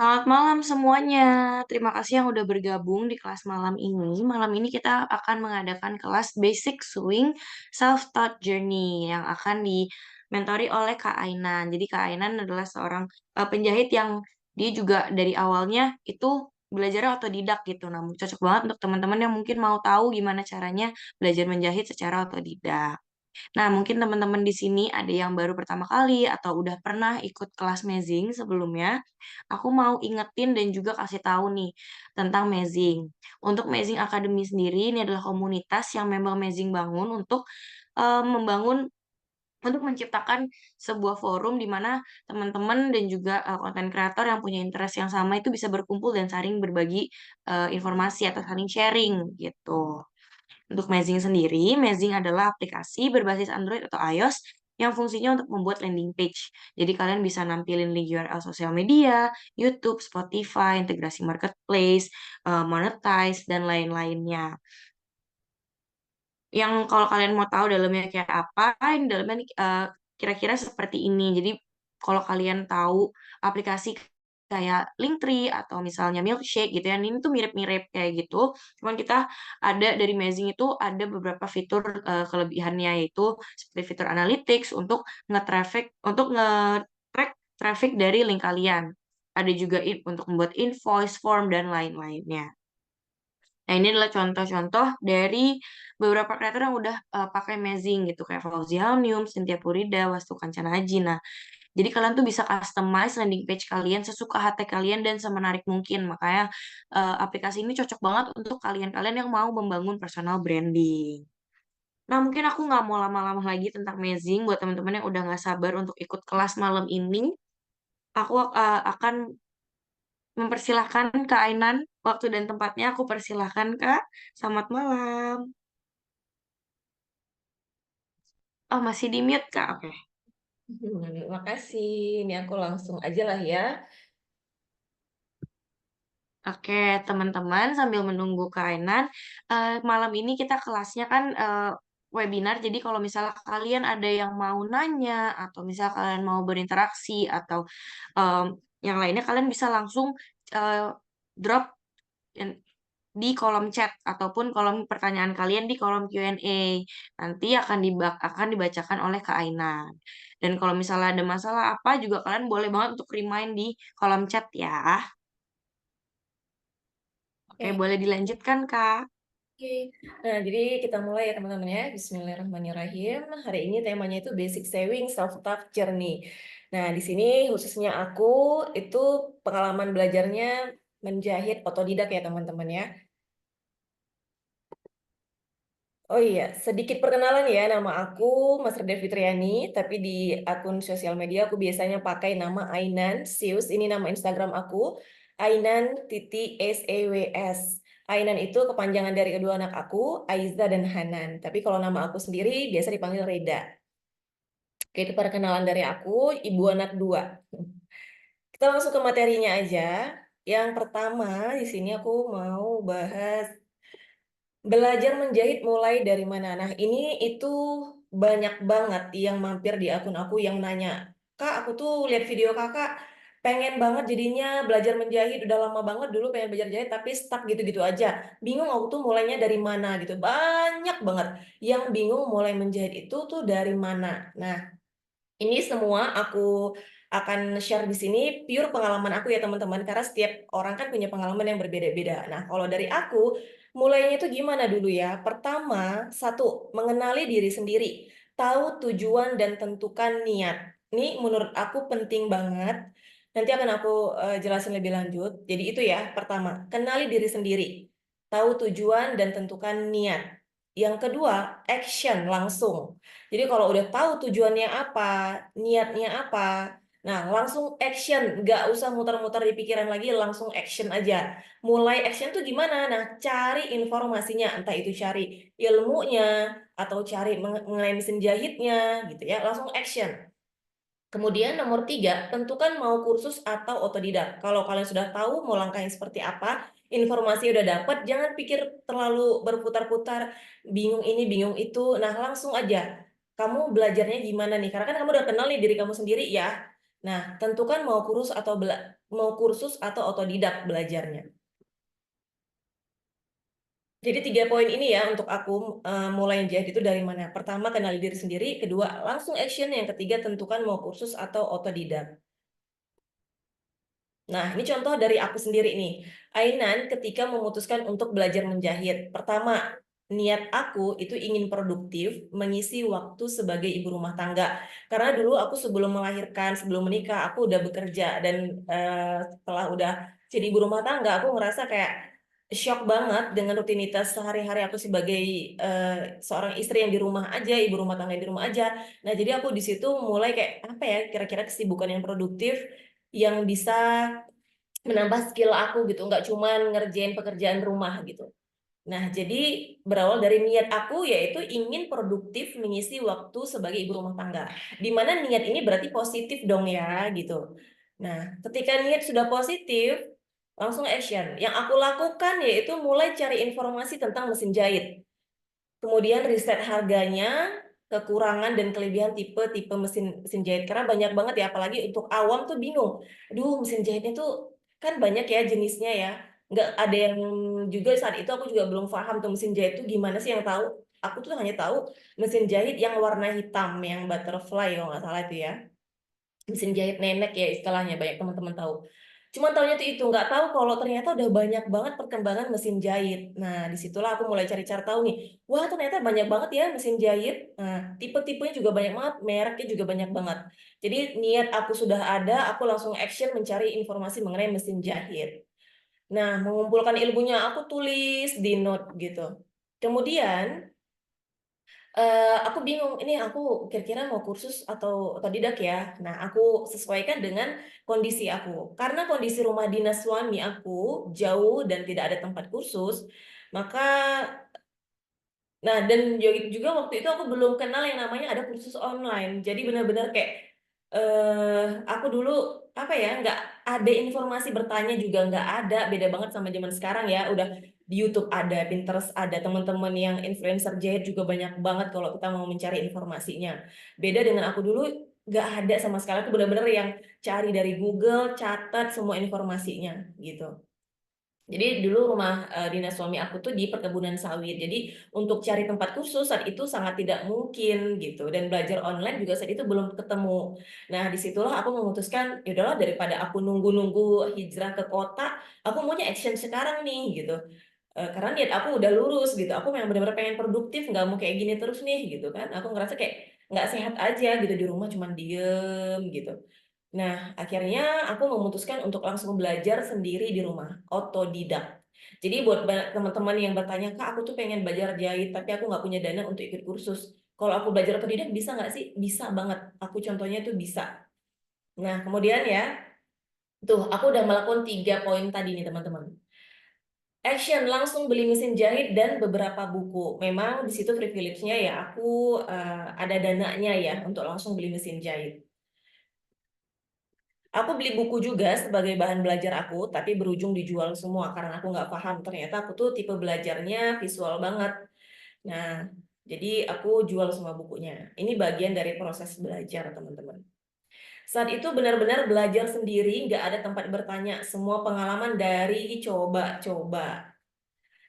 Selamat malam semuanya. Terima kasih yang udah bergabung di kelas malam ini. Malam ini kita akan mengadakan kelas Basic Sewing Self-Taught Journey yang akan dimentori oleh Kak Ainan. Jadi Kak Ainan adalah seorang penjahit yang dia juga dari awalnya itu belajarnya otodidak gitu. Namun cocok banget untuk teman-teman yang mungkin mau tahu gimana caranya belajar menjahit secara otodidak. Nah, mungkin teman-teman di sini ada yang baru pertama kali atau udah pernah ikut kelas mazing sebelumnya. Aku mau ingetin dan juga kasih tahu nih tentang mazing. Untuk Mazing Academy sendiri ini adalah komunitas yang memang mazing bangun untuk membangun untuk menciptakan sebuah forum di mana teman-teman dan juga konten kreator yang punya interest yang sama itu bisa berkumpul dan saling berbagi informasi atau saling sharing gitu. Untuk Mazing sendiri, Mazing adalah aplikasi berbasis Android atau iOS yang fungsinya untuk membuat landing page. Jadi kalian bisa nampilin link URL sosial media, YouTube, Spotify, integrasi marketplace, monetize, dan lain-lainnya. Yang kalau kalian mau tahu dalamnya kayak apa, ini dalamnya kira-kira seperti ini. Jadi kalau kalian tahu aplikasi kayak Linktree atau misalnya Milkshake gitu ya, ini tuh mirip-mirip kayak gitu. Cuman kita ada dari Mazing itu ada beberapa fitur kelebihannya yaitu seperti fitur analytics untuk nge-track traffic dari link kalian. Ada juga untuk membuat invoice, form dan lain-lainnya. Nah, ini adalah contoh-contoh dari beberapa kreator yang udah pakai Mazing gitu, kayak Fauzi Halnium, Cynthia Purida, Wastu Kancana Aji. Nah, jadi kalian tuh bisa customize landing page kalian sesuka hati kalian dan semenarik mungkin. Makanya aplikasi ini cocok banget untuk kalian-kalian yang mau membangun personal branding. Nah, mungkin aku nggak mau lama-lama lagi tentang Mazing buat teman-teman yang udah nggak sabar untuk ikut kelas malam ini. Aku akan mempersilahkan Kak Ainan, waktu dan tempatnya aku persilahkan Kak. Selamat malam. Oh, masih di mute, Kak. Oke. Makasih. Ini aku langsung aja lah ya. Oke, teman-teman, sambil menunggu Kak Ainan, malam ini kita kelasnya kan webinar, jadi kalau misalnya kalian ada yang mau nanya, atau misalnya kalian mau berinteraksi, atau em, yang lainnya, kalian bisa langsung eh, drop in- di kolom chat, ataupun kolom pertanyaan kalian di kolom Q&A. Nanti akan dibacakan oleh Kak Ainan. Dan kalau misalnya ada masalah apa, juga kalian boleh banget untuk remind di kolom chat ya. Oke, Oke. boleh dilanjutkan, Kak. Oke. Nah, jadi kita mulai ya teman-teman ya. Bismillahirrahmanirrahim. Hari ini temanya itu Basic Saving Self-Taught Journey. Nah, di sini khususnya aku itu pengalaman belajarnya menjahit otodidak ya teman-teman ya. Oh iya, sedikit perkenalan ya, nama aku Mas Reda Fitriani, tapi di akun sosial media aku biasanya pakai nama Ainan Sius, ini nama Instagram aku, Ainan SEWS. Ainan itu kepanjangan dari kedua anak aku, Aiza dan Hanan. Tapi kalau nama aku sendiri biasa dipanggil Reda. Oke, itu perkenalan dari aku, ibu anak dua. Kita langsung ke materinya aja. Yang pertama, di sini aku mau bahas belajar menjahit mulai dari mana? Nah, ini itu banyak banget yang mampir di akun aku yang nanya, Kak, aku tuh lihat video kakak, pengen banget jadinya belajar menjahit, udah lama banget dulu pengen belajar jahit, tapi stuck gitu-gitu aja. Bingung aku tuh mulainya dari mana gitu. Banyak banget yang bingung mulai menjahit itu tuh dari mana. Nah, ini semua aku akan share di sini pure pengalaman aku ya teman-teman, karena setiap orang kan punya pengalaman yang berbeda-beda. Nah, kalau dari aku, mulainya itu gimana dulu ya? Pertama, satu, mengenali diri sendiri. Tahu tujuan dan tentukan niat. Ini menurut aku penting banget. Nanti akan aku jelasin lebih lanjut. Jadi itu ya, pertama, kenali diri sendiri. Tahu tujuan dan tentukan niat. Yang kedua, action langsung. Jadi kalau udah tahu tujuannya apa, niatnya apa, nah langsung action, nggak usah muter-muter di pikiran lagi, langsung action aja. Mulai action tuh gimana? Nah, cari informasinya, entah itu cari ilmunya atau cari mengenai mesin jahitnya, gitu ya. Langsung action. Kemudian nomor tiga, tentukan mau kursus atau otodidak. Kalau kalian sudah tahu mau langkahnya seperti apa, informasi udah dapat, jangan pikir terlalu berputar-putar, bingung ini, bingung itu. Nah, langsung aja. Kamu belajarnya gimana nih? Karena kan kamu udah kenal nih diri kamu sendiri ya. Nah, tentukan mau kursus atau mau kursus atau otodidak belajarnya. Jadi 3 poin ini ya untuk aku, mulai jahit itu dari mana. Pertama, kenali diri sendiri, kedua, langsung action, yang ketiga, tentukan mau kursus atau otodidak. Nah, ini contoh dari aku sendiri nih. Ainan ketika memutuskan untuk belajar menjahit. Pertama, niat aku itu ingin produktif, mengisi waktu sebagai ibu rumah tangga. Karena dulu aku sebelum melahirkan, sebelum menikah, aku udah bekerja dan setelah udah jadi ibu rumah tangga, aku ngerasa kayak shock banget dengan rutinitas sehari-hari aku sebagai seorang istri yang di rumah aja, ibu rumah tangga yang di rumah aja. Nah, jadi aku di situ mulai kayak apa ya, kira-kira kesibukan yang produktif yang bisa menambah skill aku gitu, nggak cuman ngerjain pekerjaan rumah gitu. Nah, jadi berawal dari niat aku yaitu ingin produktif mengisi waktu sebagai ibu rumah tangga. Di mana niat ini berarti positif dong ya gitu. Nah, ketika niat sudah positif, langsung action. Yang aku lakukan yaitu mulai cari informasi tentang mesin jahit. Kemudian riset harganya, kekurangan dan kelebihan tipe-tipe mesin mesin jahit. Karena banyak banget ya, apalagi untuk awam tuh bingung. Aduh, mesin jahitnya tuh kan banyak ya jenisnya ya. Nggak ada yang juga saat itu aku juga belum paham tuh mesin jahit tuh gimana sih yang tahu. Aku tuh hanya tahu mesin jahit yang warna hitam, yang butterfly kalau nggak salah itu ya. Mesin jahit nenek ya istilahnya, banyak teman-teman tahu. Cuma taunya tuh itu, nggak tahu kalau ternyata udah banyak banget perkembangan mesin jahit. Nah, disitulah aku mulai cari-cari tahu nih. Wah, ternyata banyak banget ya mesin jahit. Nah, tipe-tipenya juga banyak banget, mereknya juga banyak banget. Jadi niat aku sudah ada, aku langsung action mencari informasi mengenai mesin jahit. Nah, mengumpulkan ilmunya aku tulis di note gitu. Kemudian aku bingung, ini aku kira-kira mau kursus atau otodidak ya? Nah, aku sesuaikan dengan kondisi aku. Karena kondisi rumah dinas suami aku jauh dan tidak ada tempat kursus, maka dan juga waktu itu aku belum kenal yang namanya ada kursus online. Jadi benar-benar kayak, aku dulu, apa ya, nggak ada informasi, bertanya juga nggak ada, beda banget sama zaman sekarang ya, udah di YouTube ada, Pinterest ada, teman-teman yang influencer jahit juga banyak banget kalau kita mau mencari informasinya. Beda dengan aku dulu, nggak ada sama sekali, aku benar-benar yang cari dari Google, catat semua informasinya, gitu. Jadi dulu rumah dinas suami aku tuh di perkebunan sawit. Jadi untuk cari tempat kursus saat itu sangat tidak mungkin gitu. Dan belajar online juga saat itu belum ketemu. Nah, disitulah aku memutuskan, ya udahlah daripada aku nunggu-nunggu hijrah ke kota, aku maunya action sekarang nih gitu. Karena niat aku udah lurus gitu. Aku memang benar-benar pengen produktif, nggak mau kayak gini terus nih gitu kan. Aku ngerasa kayak nggak sehat aja gitu di rumah cuman diem gitu. Nah, akhirnya aku memutuskan untuk langsung belajar sendiri di rumah, otodidak. Jadi buat teman-teman yang bertanya, Kak, aku tuh pengen belajar jahit, tapi aku nggak punya dana untuk ikut kursus. Kalau aku belajar otodidak bisa nggak sih? Bisa banget. Aku contohnya tuh bisa. Nah, kemudian ya, tuh aku udah melakukan 3 poin tadi nih teman-teman. Action, langsung beli mesin jahit dan beberapa buku. Memang di situ privilege-nya ya aku ada dananya ya untuk langsung beli mesin jahit. Aku beli buku juga sebagai bahan belajar aku, tapi berujung dijual semua karena aku nggak paham. Ternyata aku tuh tipe belajarnya visual banget. Nah, jadi aku jual semua bukunya. Ini bagian dari proses belajar, teman-teman. Saat itu benar-benar belajar sendiri, nggak ada tempat bertanya. Semua pengalaman dari coba-coba.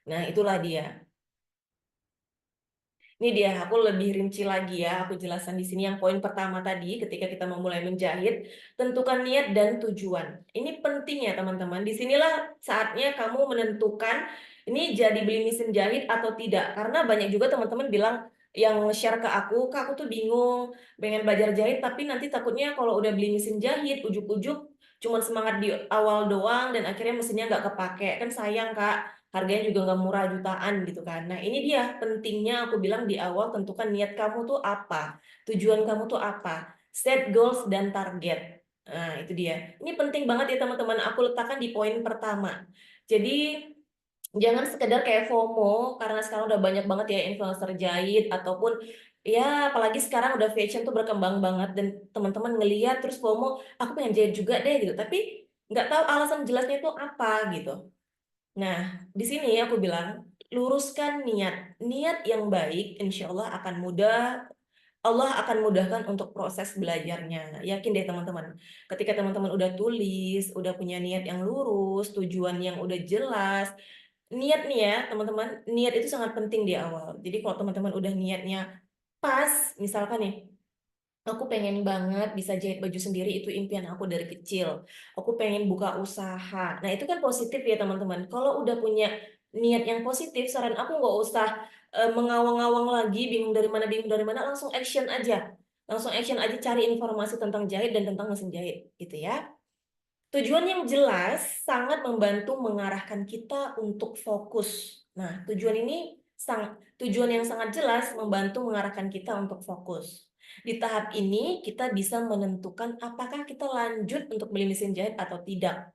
Nah, itulah dia. Ini dia, aku lebih rinci lagi ya, aku jelaskan di sini yang poin pertama tadi, ketika kita memulai menjahit, tentukan niat dan tujuan. Ini penting ya teman-teman, disinilah saatnya kamu menentukan, ini jadi beli mesin jahit atau tidak. Karena banyak juga teman-teman bilang, yang share ke aku, Kak aku tuh bingung, pengen belajar jahit, tapi nanti takutnya kalau udah beli mesin jahit, ujuk-ujuk, cuma semangat di awal doang, dan akhirnya mesinnya nggak kepake, kan sayang Kak. Harganya juga nggak murah, jutaan gitu kan. Nah, ini dia pentingnya aku bilang di awal, tentukan niat kamu tuh apa, tujuan kamu tuh apa, set goals dan target. Nah, itu dia. Ini penting banget ya teman-teman, aku letakkan di poin pertama. Jadi jangan sekedar kayak FOMO, karena sekarang udah banyak banget ya influencer jahit, ataupun ya apalagi sekarang udah fashion tuh berkembang banget, dan teman-teman ngeliat terus FOMO, aku pengen jahit juga deh gitu, tapi nggak tahu alasan jelasnya itu apa gitu. Nah, di sini aku bilang, luruskan niat. Niat yang baik, insya Allah akan mudah Allah akan mudahkan untuk proses belajarnya. Yakin deh teman-teman. Ketika teman-teman udah tulis, udah punya niat yang lurus, tujuan yang udah jelas. Niat nih ya, teman-teman. Niat itu sangat penting di awal. Jadi kalau teman-teman udah niatnya pas, misalkan nih, aku pengen banget bisa jahit baju sendiri, itu impian aku dari kecil. Aku pengen buka usaha. Nah, itu kan positif ya, teman-teman. Kalau udah punya niat yang positif, saran aku nggak usah mengawang-awang lagi, bingung dari mana, langsung action aja. Langsung action aja cari informasi tentang jahit dan tentang mesin jahit, gitu ya. Tujuan yang jelas sangat membantu mengarahkan kita untuk fokus. Nah, tujuan yang sangat jelas membantu mengarahkan kita untuk fokus. Di tahap ini kita bisa menentukan apakah kita lanjut untuk beli mesin jahit atau tidak.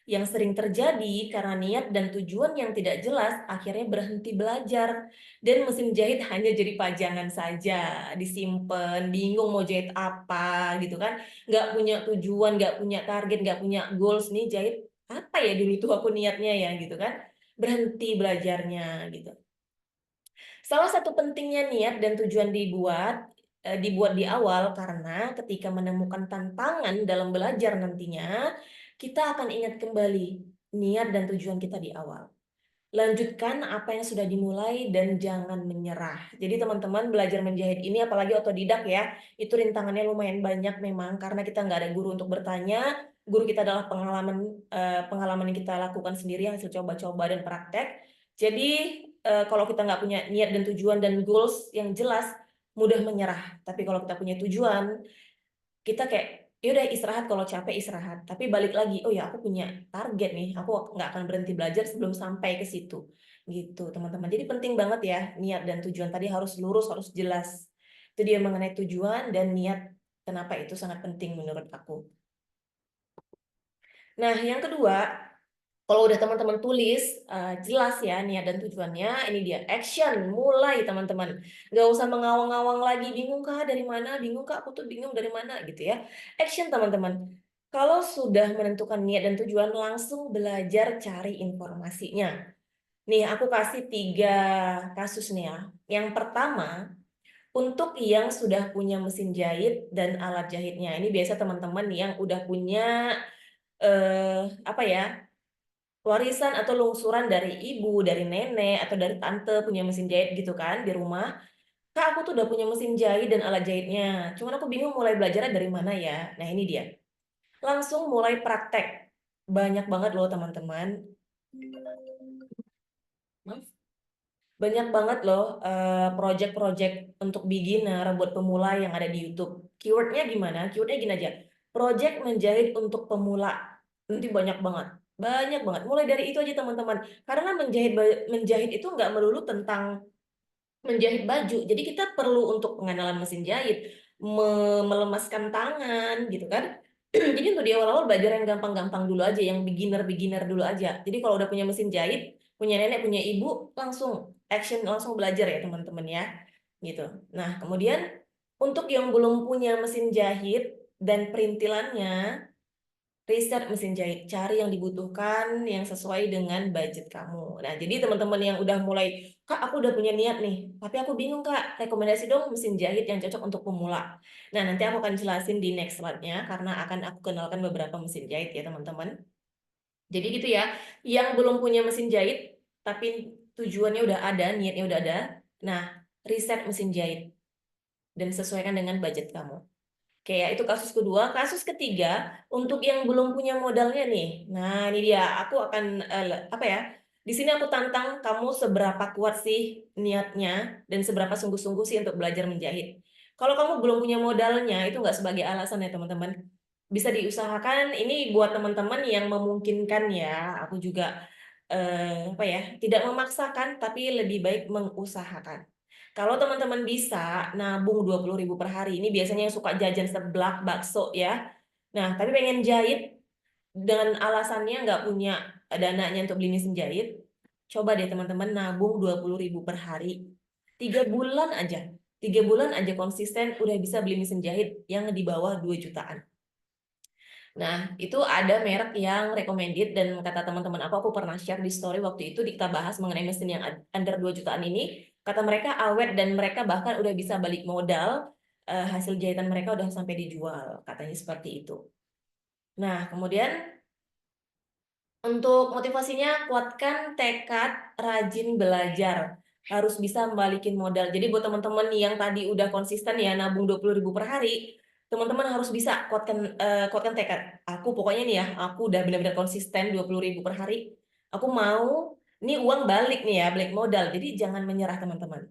Yang sering terjadi karena niat dan tujuan yang tidak jelas akhirnya berhenti belajar dan mesin jahit hanya jadi pajangan saja, disimpan, bingung mau jahit apa gitu kan, nggak punya tujuan, nggak punya target, nggak punya goals nih jahit apa ya dulu tuh aku niatnya ya gitu kan, berhenti belajarnya gitu. Salah satu pentingnya niat dan tujuan dibuat di awal karena ketika menemukan tantangan dalam belajar nantinya, kita akan ingat kembali niat dan tujuan kita di awal. Lanjutkan apa yang sudah dimulai dan jangan menyerah. Jadi teman-teman belajar menjahit ini apalagi otodidak ya, itu rintangannya lumayan banyak memang karena kita nggak ada guru untuk bertanya. Guru kita adalah pengalaman yang kita lakukan sendiri hasil coba-coba dan praktek. Jadi kalau kita nggak punya niat dan tujuan dan goals yang jelas, mudah menyerah. Tapi kalau kita punya tujuan, kita kayak ya udah istirahat kalau capek istirahat. Tapi balik lagi, oh ya aku punya target nih, aku nggak akan berhenti belajar sebelum sampai ke situ. Gitu teman-teman. Jadi penting banget ya niat dan tujuan tadi harus lurus, harus jelas. Itu dia mengenai tujuan dan niat. Kenapa itu sangat penting menurut aku. Nah, yang kedua, kalau udah teman-teman tulis jelas ya niat dan tujuannya, ini dia action, mulai teman-teman. Nggak usah mengawang-awang lagi, bingung kah dari mana, bingung kah aku tuh bingung dari mana gitu ya. Action teman-teman. Kalau sudah menentukan niat dan tujuan, langsung belajar cari informasinya. Nih, aku kasih 3 kasus nih ya. Yang pertama, untuk yang sudah punya mesin jahit dan alat jahitnya. Ini biasa teman-teman yang udah punya apa ya, warisan atau lungsuran dari ibu, dari nenek, atau dari tante punya mesin jahit gitu kan di rumah. Kak, aku tuh udah punya mesin jahit dan alat jahitnya. Cuman aku bingung mulai belajarnya dari mana ya. Nah, ini dia. Langsung mulai praktek. Banyak banget loh teman-teman. Maaf. Banyak banget loh project-project untuk beginner buat pemula yang ada di YouTube. Keywordnya gimana? Keywordnya gini aja. Project menjahit untuk pemula. Nanti banyak banget. Banyak banget. Mulai dari itu aja teman-teman. Karena menjahit itu nggak melulu tentang menjahit baju. Jadi kita perlu untuk pengenalan mesin jahit, melemaskan tangan gitu kan. Jadi untuk di awal-awal belajar yang gampang-gampang dulu aja, yang beginner-beginner dulu aja. Jadi kalau udah punya mesin jahit, punya nenek, punya ibu, langsung action, langsung belajar ya teman-teman ya. Gitu. Nah, kemudian untuk yang belum punya mesin jahit dan perintilannya, riset mesin jahit, cari yang dibutuhkan yang sesuai dengan budget kamu. Nah, jadi teman-teman yang udah mulai, Kak, aku udah punya niat nih, tapi aku bingung, Kak, rekomendasi dong mesin jahit yang cocok untuk pemula. Nah, nanti aku akan jelasin di next slide-nya, karena akan aku kenalkan beberapa mesin jahit ya, teman-teman. Jadi gitu ya, yang belum punya mesin jahit, tapi tujuannya udah ada, niatnya udah ada, nah, riset mesin jahit, dan sesuaikan dengan budget kamu. Oke ya, itu kasus kedua. Kasus ketiga, untuk yang belum punya modalnya nih. Nah, ini dia. Aku akan, apa ya, di sini aku tantang kamu seberapa kuat sih niatnya dan seberapa sungguh-sungguh sih untuk belajar menjahit. Kalau kamu belum punya modalnya, itu nggak sebagai alasan ya teman-teman. Bisa diusahakan, ini buat teman-teman yang memungkinkan ya. Aku juga, apa ya, tidak memaksakan, tapi lebih baik mengusahakan. Kalau teman-teman bisa nabung 20.000 per hari, ini biasanya yang suka jajan seblak, bakso ya. Nah, tapi pengen jahit dengan alasannya nggak punya dananya untuk beli mesin jahit, coba deh teman-teman nabung 20.000 per hari. 3 bulan aja. 3 bulan aja konsisten udah bisa beli mesin jahit yang di bawah 2 jutaan. Nah, itu ada merek yang recommended dan kata teman-teman aku pernah share di story waktu itu kita bahas mengenai mesin yang under 2 jutaan ini. Kata mereka awet dan mereka bahkan udah bisa balik modal, hasil jahitan mereka udah sampai dijual, katanya seperti itu. Nah, kemudian untuk motivasinya, kuatkan tekad, rajin belajar. Harus bisa membalikin modal. Jadi buat teman-teman yang tadi udah konsisten ya nabung 20.000 per hari, teman-teman harus bisa kuatkan tekad. Aku pokoknya nih ya, aku udah benar-benar konsisten 20.000 per hari. Aku mau ini uang balik nih ya, balik modal. Jadi jangan menyerah teman-teman.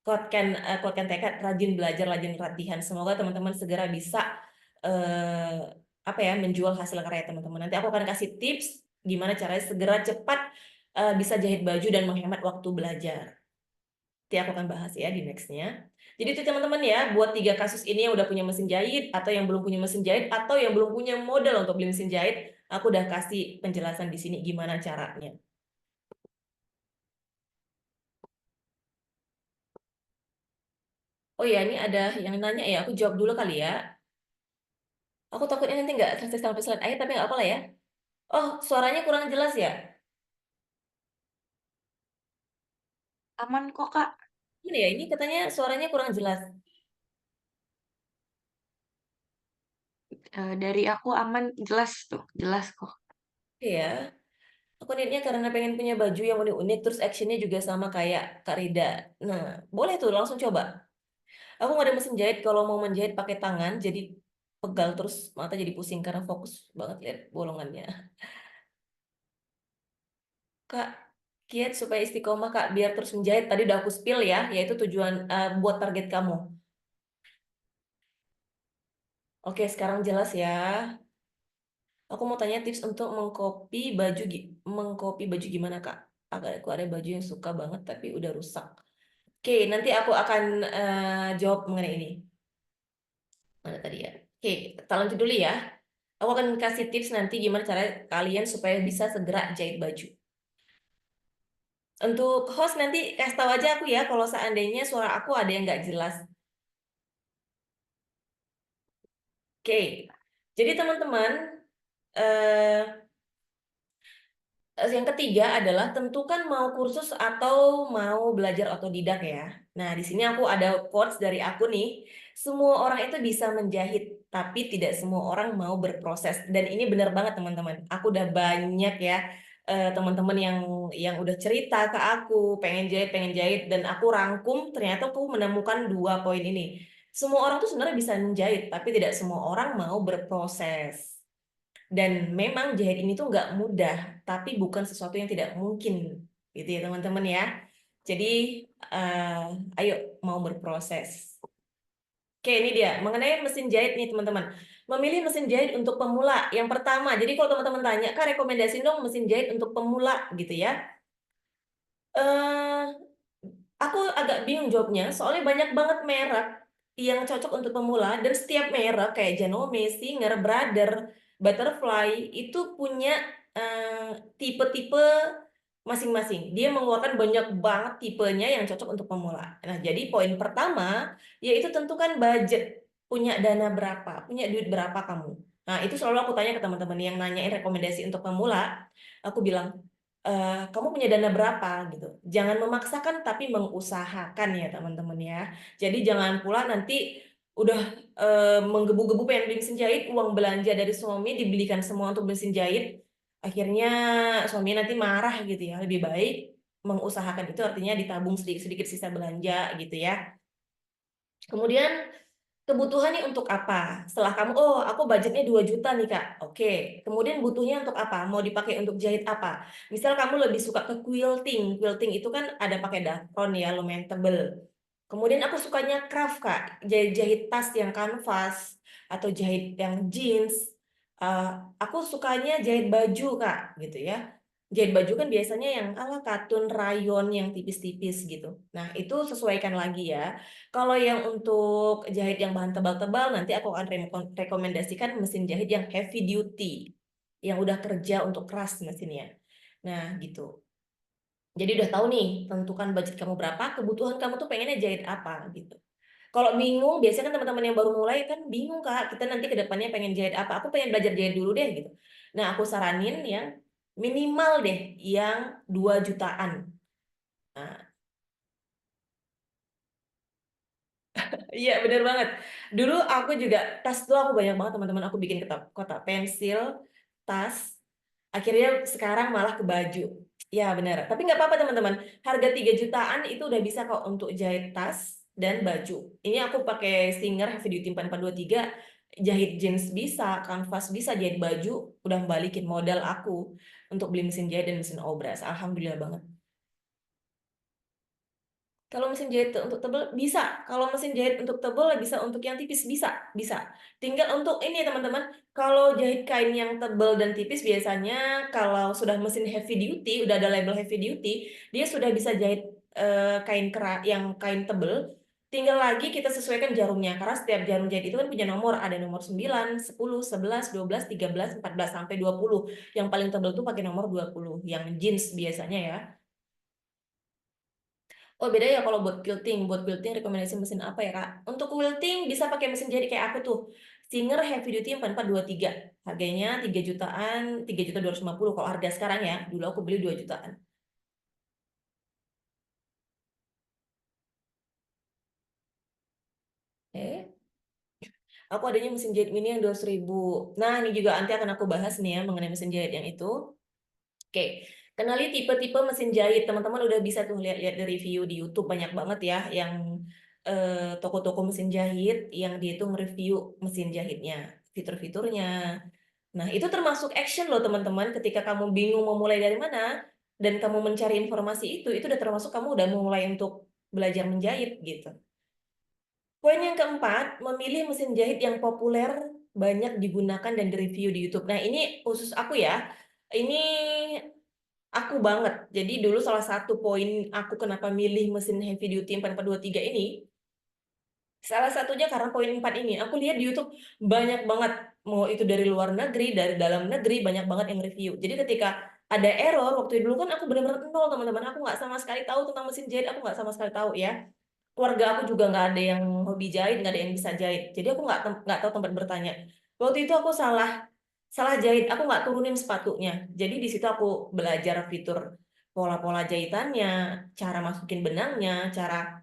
Kuatkan tekad, rajin belajar, rajin latihan. Semoga teman-teman segera bisa eh, apa ya menjual hasil karya teman-teman. Nanti aku akan kasih tips gimana caranya segera cepat bisa jahit baju dan menghemat waktu belajar. Nanti aku akan bahas ya di nextnya. Jadi itu teman-teman ya, buat 3 kasus ini yang udah punya mesin jahit, atau yang belum punya mesin jahit, atau yang belum punya modal untuk beli mesin jahit, aku udah kasih penjelasan di sini gimana caranya. Oh ya, ini ada yang nanya ya, aku jawab dulu kali ya. Aku takutnya nanti nggak selesai sampai slide akhir, tapi nggak apa lah ya. Oh, suaranya kurang jelas ya? Aman kok, Kak. Ini ya, ini katanya suaranya kurang jelas. Dari aku aman, jelas tuh, jelas kok. Oke ya. Aku niatnya karena pengen punya baju yang unik-unik, terus actionnya juga sama kayak Kak Rida. Nah, boleh tuh langsung coba. Aku nggak ada mesin jahit, kalau mau menjahit pakai tangan, jadi pegal terus mata jadi pusing karena fokus banget lihat bolongannya. Kak, kiat supaya istiqomah Kak, biar terus menjahit. Tadi udah aku spill ya, yaitu tujuan buat target kamu. Oke, sekarang jelas ya. Aku mau tanya tips untuk mengcopy baju gimana Kak? Aku ada baju yang suka banget tapi udah rusak. Oke, nanti aku akan jawab mengenai ini. Mana tadi ya? Oke, kita lanjut dulu ya. Aku akan kasih tips nanti gimana cara kalian supaya bisa segera jahit baju. Untuk host nanti kasih tahu aja aku ya kalau seandainya suara aku ada yang nggak jelas. Oke, jadi teman-teman, eh, yang ketiga adalah tentukan mau kursus atau mau belajar otodidak ya. Nah, di sini aku ada quotes dari aku nih. Semua orang itu bisa menjahit, tapi tidak semua orang mau berproses. Dan ini benar banget teman-teman. Aku udah banyak ya teman-teman yang udah cerita ke aku pengen jahit dan aku rangkum ternyata aku menemukan 2 poin ini. Semua orang tuh sebenarnya bisa menjahit, tapi tidak semua orang mau berproses. Dan memang jahit ini tuh nggak mudah, tapi bukan sesuatu yang tidak mungkin, gitu ya teman-teman ya. Jadi, ayo mau berproses. Oke, ini dia mengenai mesin jahit nih teman-teman. Memilih mesin jahit untuk pemula. Yang pertama, jadi kalau teman-teman tanya, Kak rekomendasi dong mesin jahit untuk pemula gitu ya. Eh, Aku agak bingung jawabnya, soalnya banyak banget merek yang cocok untuk pemula dan setiap merek kayak Janome, Singer, Brother, Butterfly itu punya tipe-tipe masing-masing. Dia mengeluarkan banyak banget tipenya yang cocok untuk pemula. Nah, jadi poin pertama yaitu tentukan budget. Punya dana berapa? Punya duit berapa kamu? Nah, itu selalu aku tanya ke teman-teman yang nanyain rekomendasi untuk pemula. Aku bilang, kamu punya dana berapa gitu. Jangan memaksakan tapi mengusahakan ya teman-teman ya. Jadi jangan pula nanti udah menggebu-gebu pengen beli mesin jahit, uang belanja dari suami dibelikan semua untuk mesin jahit, akhirnya suami nanti marah gitu ya. Lebih baik mengusahakan itu artinya ditabung sedikit-sedikit sisa belanja gitu ya. Kemudian kebutuhan nih untuk apa? Setelah kamu, oh aku budgetnya 2 juta nih Kak. Oke, kemudian butuhnya untuk apa? Mau dipakai untuk jahit apa? Misal kamu lebih suka ke quilting. Quilting itu kan ada pakai dafron ya, lumayan tebel. Kemudian aku sukanya craft Kak, jahit tas yang kanvas atau jahit yang jeans. Eh, aku sukanya jahit baju Kak, gitu ya. Jahit baju kan biasanya yang ala katun rayon yang tipis-tipis gitu. Nah, itu sesuaikan lagi ya. Kalau yang untuk jahit yang bahan tebal-tebal, nanti aku akan rekomendasikan mesin jahit yang heavy duty, yang udah kerja untuk keras mesinnya. Nah, gitu. Jadi udah tahu nih, tentukan budget kamu berapa, kebutuhan kamu tuh pengennya jahit apa gitu. Kalau bingung, biasanya kan teman-teman yang baru mulai kan bingung Kak, kita nanti ke depannya pengen jahit apa? Aku pengen belajar jahit dulu deh gitu. Nah, aku saranin yang minimal deh yang 2 jutaan. Nah, Iya, bener banget. Dulu aku juga tas tuh aku banyak banget teman-teman aku bikin kotak pensil, tas. Akhirnya sekarang malah ke baju. Ya benar. Tapi nggak apa-apa teman-teman. Harga 3 jutaan itu udah bisa kok untuk jahit tas dan baju. Ini aku pakai Singer Heavy Duty 4423. Jahit jeans bisa, kanvas bisa, jahit baju. Udah balikin modal aku untuk beli mesin jahit dan mesin obras. Alhamdulillah banget. Kalau mesin jahit untuk tebel bisa. Kalau mesin jahit untuk tebel bisa, untuk yang tipis bisa, bisa. Tinggal untuk ini teman-teman, kalau jahit kain yang tebel dan tipis biasanya kalau sudah mesin heavy duty, udah ada label heavy duty, dia sudah bisa jahit kain kerat yang kain tebel. Tinggal lagi kita sesuaikan jarumnya karena setiap jarum jahit itu kan punya nomor, ada nomor 9, 10, 11, 12, 13, 14 sampai 20. Yang paling tebel tuh pakai nomor 20, yang jeans biasanya ya. Oh beda ya kalau buat quilting. Buat quilting rekomendasi mesin apa ya Kak? Untuk quilting bisa pakai mesin jahit kayak aku tuh. Singer Heavy Duty 4423. Harganya 3 jutaan, 3.250.000 kalau harga sekarang ya. Dulu aku beli 2 jutaan. Eh, aku adanya mesin jahit mini yang 200.000. Nah, ini juga nanti akan aku bahas nih ya mengenai mesin jahit yang itu. Oke, kenali tipe-tipe mesin jahit. Teman-teman udah bisa tuh lihat-lihat dari review di YouTube banyak banget ya yang toko-toko mesin jahit yang dia itu nge-review mesin jahitnya, fitur-fiturnya. Nah, itu termasuk action loh teman-teman. Ketika kamu bingung mau mulai dari mana dan kamu mencari informasi itu udah termasuk kamu udah mulai untuk belajar menjahit gitu. Poin yang keempat, memilih mesin jahit yang populer, banyak digunakan dan direview di YouTube. Nah, ini khusus aku ya. Ini aku banget. Jadi dulu salah satu poin aku kenapa milih mesin heavy duty 4423 ini, salah satunya karena poin 4 ini. Aku lihat di YouTube banyak banget, mau itu dari luar negeri, dari dalam negeri, banyak banget yang review. Jadi ketika ada error, waktu dulu kan aku benar-benar nol teman-teman. Aku nggak sama sekali tahu tentang mesin jahit, aku nggak sama sekali tahu ya. Keluarga aku juga nggak ada yang hobi jahit, nggak ada yang bisa jahit. Jadi aku nggak tahu tempat bertanya. Waktu itu aku salah salah jahit, aku nggak turunin sepatunya. Jadi di situ aku belajar fitur pola-pola jahitannya, cara masukin benangnya, cara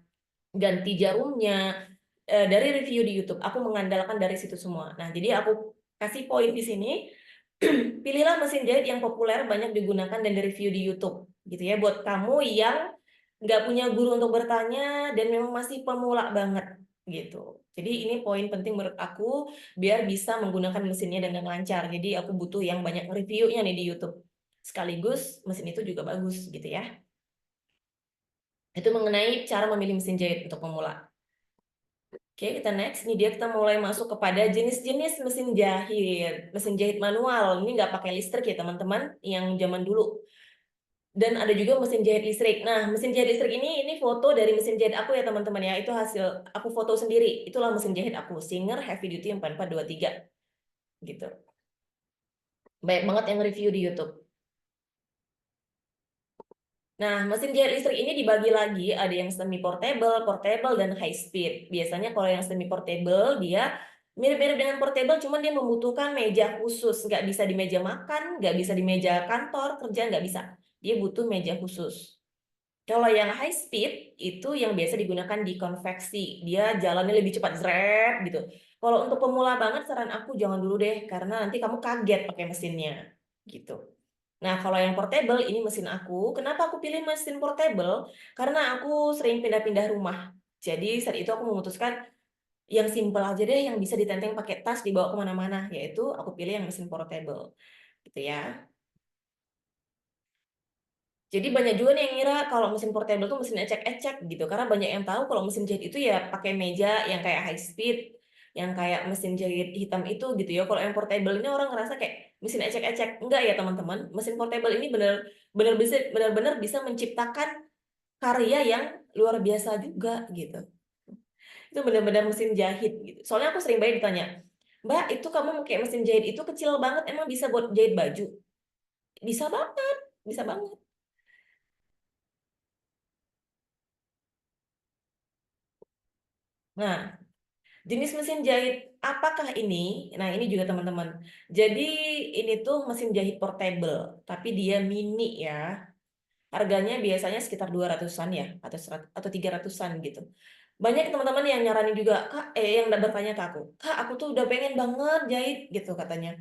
ganti jarumnya, dari review di YouTube. Aku mengandalkan dari situ semua. Nah, jadi aku kasih poin di sini, pilihlah mesin jahit yang populer, banyak digunakan dan direview di YouTube. Gitu ya, buat kamu yang nggak punya guru untuk bertanya dan memang masih pemula banget gitu. Jadi ini poin penting menurut aku biar bisa menggunakan mesinnya dengan lancar. Jadi aku butuh yang banyak reviewnya nih di YouTube. Sekaligus mesin itu juga bagus gitu ya. Itu mengenai cara memilih mesin jahit untuk pemula. Oke, kita next. Ini dia kita mulai masuk kepada jenis-jenis mesin jahit. Mesin jahit manual. Ini nggak pakai listrik ya teman-teman, yang zaman dulu. Dan ada juga mesin jahit listrik. Nah, mesin jahit listrik ini foto dari mesin jahit aku ya teman-teman ya. Itu hasil aku foto sendiri. Itulah mesin jahit aku. Singer Heavy Duty 4423 gitu. Banyak banget yang review di YouTube. Nah, mesin jahit listrik ini dibagi lagi, ada yang semi portable, portable, dan high speed. Biasanya kalau yang semi portable, dia mirip-mirip dengan portable, cuman dia membutuhkan meja khusus. Nggak bisa di meja makan, nggak bisa di meja kantor, kerja, nggak bisa. Dia butuh meja khusus. Kalau yang high speed, itu yang biasa digunakan di konveksi. Dia jalannya lebih cepat, zret, gitu. Kalau untuk pemula banget, saran aku jangan dulu deh, karena nanti kamu kaget pakai mesinnya. Gitu. Nah, kalau yang portable, ini mesin aku. Kenapa aku pilih mesin portable? Karena aku sering pindah-pindah rumah. Jadi saat itu aku memutuskan yang simple aja deh, yang bisa ditenteng pakai tas, dibawa kemana-mana. Yaitu aku pilih yang mesin portable. Gitu ya. Jadi banyak juga nih yang ngira kalau mesin portable tuh mesin ecek-ecek gitu. Karena banyak yang tahu kalau mesin jahit itu ya pakai meja yang kayak high speed, yang kayak mesin jahit hitam itu gitu ya. Kalau yang portable ini orang ngerasa kayak mesin ecek-ecek. Enggak ya teman-teman. Mesin portable ini benar-benar bisa menciptakan karya yang luar biasa juga gitu. Itu benar-benar mesin jahit gitu. Soalnya aku sering banget ditanya, Mbak, itu kamu pakai mesin jahit itu kecil banget, emang bisa buat jahit baju? Bisa banget, bisa banget. Nah, jenis mesin jahit apakah ini? Nah, ini juga teman-teman. Jadi ini tuh mesin jahit portable, tapi dia mini ya. Harganya biasanya sekitar 200-an ya, atau 100, atau 300-an gitu. Banyak teman-teman yang nyaranin juga, "Kak," yang bertanya ke aku, "Kak, aku tuh udah pengen banget jahit," gitu katanya.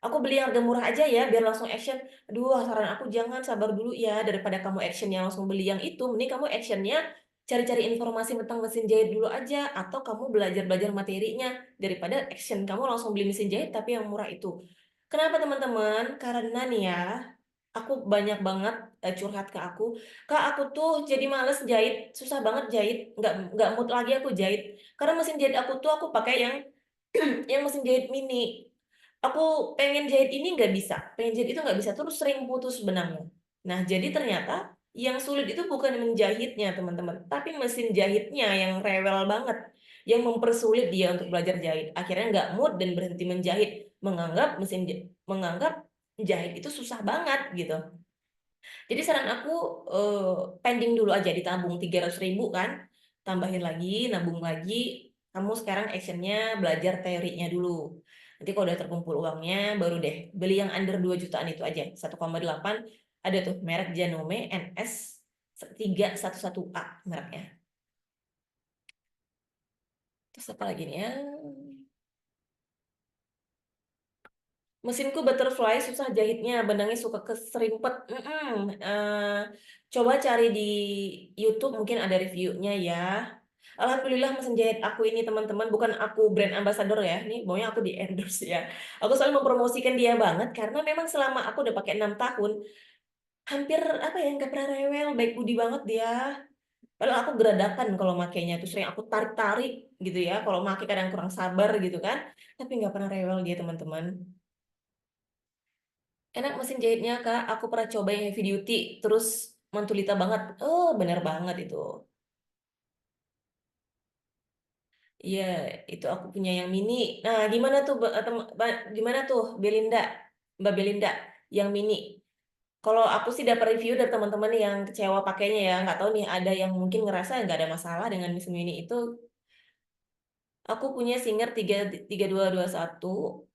"Aku beli yang harga murah aja ya, biar langsung action." Aduh, saran aku jangan, sabar dulu ya, daripada kamu action-nya langsung beli yang itu, mending kamu action-nya cari-cari informasi tentang mesin jahit dulu aja, atau kamu belajar-belajar materinya, daripada action kamu langsung beli mesin jahit tapi yang murah itu. Kenapa teman-teman? Karena nih ya, aku banyak banget, curhat ke aku, "Kak, aku tuh jadi males jahit, susah banget jahit, nggak mood lagi aku jahit. Karena mesin jahit aku tuh aku pakai yang yang mesin jahit mini. Aku pengen jahit ini nggak bisa, pengen jahit itu nggak bisa, terus sering putus benangnya." Nah, jadi ternyata yang sulit itu bukan menjahitnya, teman-teman, tapi mesin jahitnya yang rewel banget, yang mempersulit dia untuk belajar jahit. Akhirnya nggak mood dan berhenti menjahit, menganggap jahit itu susah banget, gitu. Jadi saran aku, pending dulu aja, ditabung 300.000 kan, tambahin lagi, nabung lagi, kamu sekarang action-nya belajar teorinya dulu. Nanti kalau udah terkumpul uangnya, baru deh beli yang under 2 jutaan itu aja, 1,8, ada tuh merek Janome NS 311A mereknya. Terus apa lagi nih ya? Mesinku butterfly, susah jahitnya, benangnya suka keserimpet. Coba cari di YouTube mungkin ada reviewnya ya. Alhamdulillah mesin jahit aku ini teman-teman, bukan aku brand ambassador ya, ini maunya aku di endorse ya. Aku selalu mempromosikan dia banget karena memang selama aku udah pakai 6 tahun, hampir apa ya, nggak pernah rewel, baik budi banget dia. Padahal aku geradakan kalau makainya tuh sering aku tarik-tarik gitu ya, kalau makai kadang kurang sabar gitu kan, tapi nggak pernah rewel dia teman-teman. Enak mesin jahitnya, Kak. Aku pernah coba yang heavy duty, terus Mentulita banget. Oh, bener banget itu. Iya, itu aku punya yang mini. Nah, gimana tuh, gimana tuh, Belinda, Mbak Belinda, yang mini? Kalau aku sih dapat review dari teman-teman yang kecewa pakainya ya. Nggak tahu nih, ada yang mungkin ngerasa nggak ada masalah dengan mesin mini itu. Aku punya Singer 3221.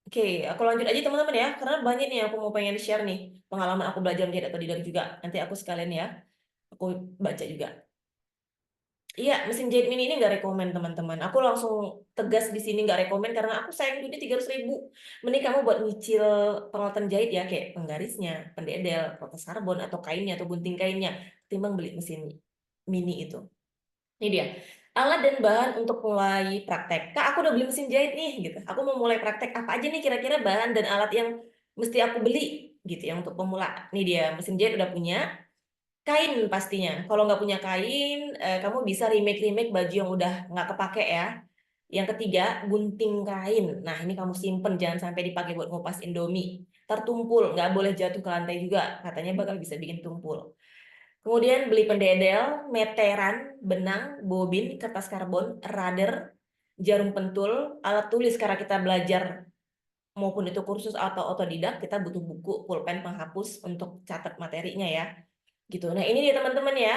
Oke, aku lanjut aja teman-teman ya, karena banyak nih yang aku mau pengen share nih pengalaman aku belajar menjadi otodidak juga. Nanti aku sekalian ya, aku baca juga. Iya, mesin jahit mini ini nggak rekomen teman-teman. Aku langsung tegas di sini nggak rekomen karena aku sayang duitnya 300.000. Mending kamu buat nyicil peralatan jahit ya, kayak penggarisnya, pendedel, kertas karbon atau kainnya atau gunting kainnya, ketimbang beli mesin mini itu. Ini dia. Alat dan bahan untuk mulai praktek. Kak, aku udah beli mesin jahit nih, gitu. Aku mau mulai praktek apa aja nih kira-kira bahan dan alat yang mesti aku beli, gitu ya untuk pemula. Ini dia, mesin jahit udah punya. Kain pastinya. Kalau nggak punya kain, kamu bisa remake-remake baju yang udah nggak kepake ya. Yang ketiga, gunting kain. Nah, ini kamu simpen, jangan sampai dipakai buat ngupas Indomie. Tertumpul, nggak boleh jatuh ke lantai juga. Katanya bakal bisa bikin tumpul. Kemudian beli pendedel, meteran, benang, bobin, kertas karbon, rader, jarum pentul, alat tulis karena kita belajar maupun itu kursus atau otodidak, kita butuh buku, pulpen, penghapus untuk catat materinya ya. Gitu. Nah, ini dia teman-teman ya,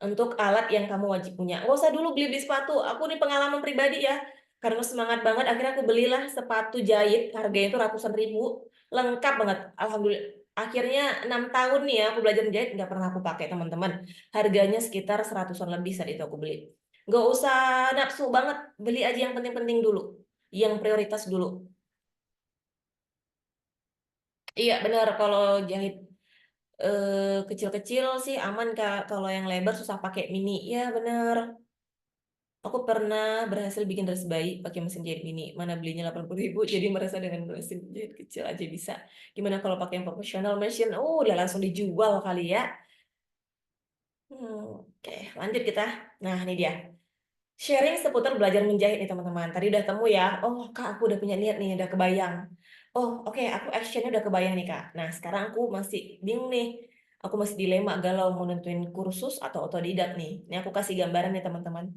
untuk alat yang kamu wajib punya. Nggak usah dulu beli-beli sepatu. Aku nih pengalaman pribadi ya, karena semangat banget, akhirnya aku belilah sepatu jahit, harganya itu ratusan ribu, lengkap banget. Alhamdulillah. Akhirnya 6 tahun nih ya, aku belajar menjahit, nggak pernah aku pakai teman-teman. Harganya sekitar seratusan lebih saat itu aku beli. Nggak usah nafsu banget, beli aja yang penting-penting dulu. Yang prioritas dulu. Iya benar, kalau jahit kecil-kecil sih aman Kak. Kalau yang lebar susah pakai mini. Ya bener. Aku pernah berhasil bikin dress bayi pakai mesin jahit mini. Mana belinya 80.000, jadi merasa dengan mesin jahit kecil aja bisa. Gimana kalau pakai yang professional machine? Oh, udah langsung dijual kali ya. Oke, lanjut kita. Nah, ini dia. Sharing seputar belajar menjahit nih teman-teman. Tadi udah temu ya. Oh, Kak, aku udah punya niat nih, udah kebayang. Oh, oke, aku actionnya udah kebayang nih, Kak. Nah, sekarang aku masih bingung nih. Aku masih dilema galau mau nentuin kursus atau otodidak nih. Ini aku kasih gambaran nih teman-teman.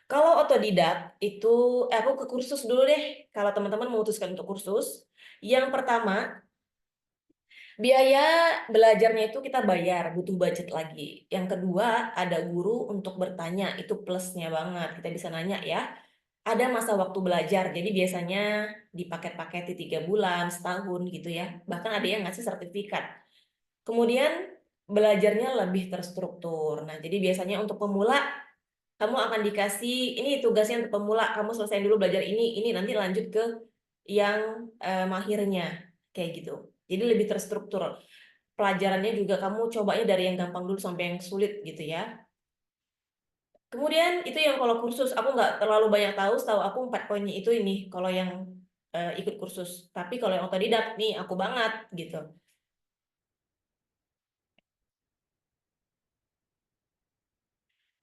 Kalau otodidak itu, aku ke kursus dulu deh. Kalau teman-teman memutuskan untuk kursus, yang pertama biaya belajarnya itu kita bayar, butuh budget lagi. Yang kedua ada guru untuk bertanya, itu plusnya banget. Kita bisa nanya ya. Ada masa waktu belajar, jadi biasanya dipaket-paket di 3 bulan, setahun gitu ya. Bahkan ada yang ngasih sertifikat. Kemudian belajarnya lebih terstruktur. Nah, jadi biasanya untuk pemula kamu akan dikasih, ini tugasnya untuk pemula, kamu selesaiin dulu belajar ini nanti lanjut ke yang mahirnya, kayak gitu. Jadi lebih terstruktur. Pelajarannya juga kamu cobanya dari yang gampang dulu sampai yang sulit gitu ya. Kemudian itu yang kalau kursus, aku nggak terlalu banyak tahu, setahu aku 4 poinnya itu ini, kalau yang ikut kursus. Tapi kalau yang otodidak, nih aku banget gitu.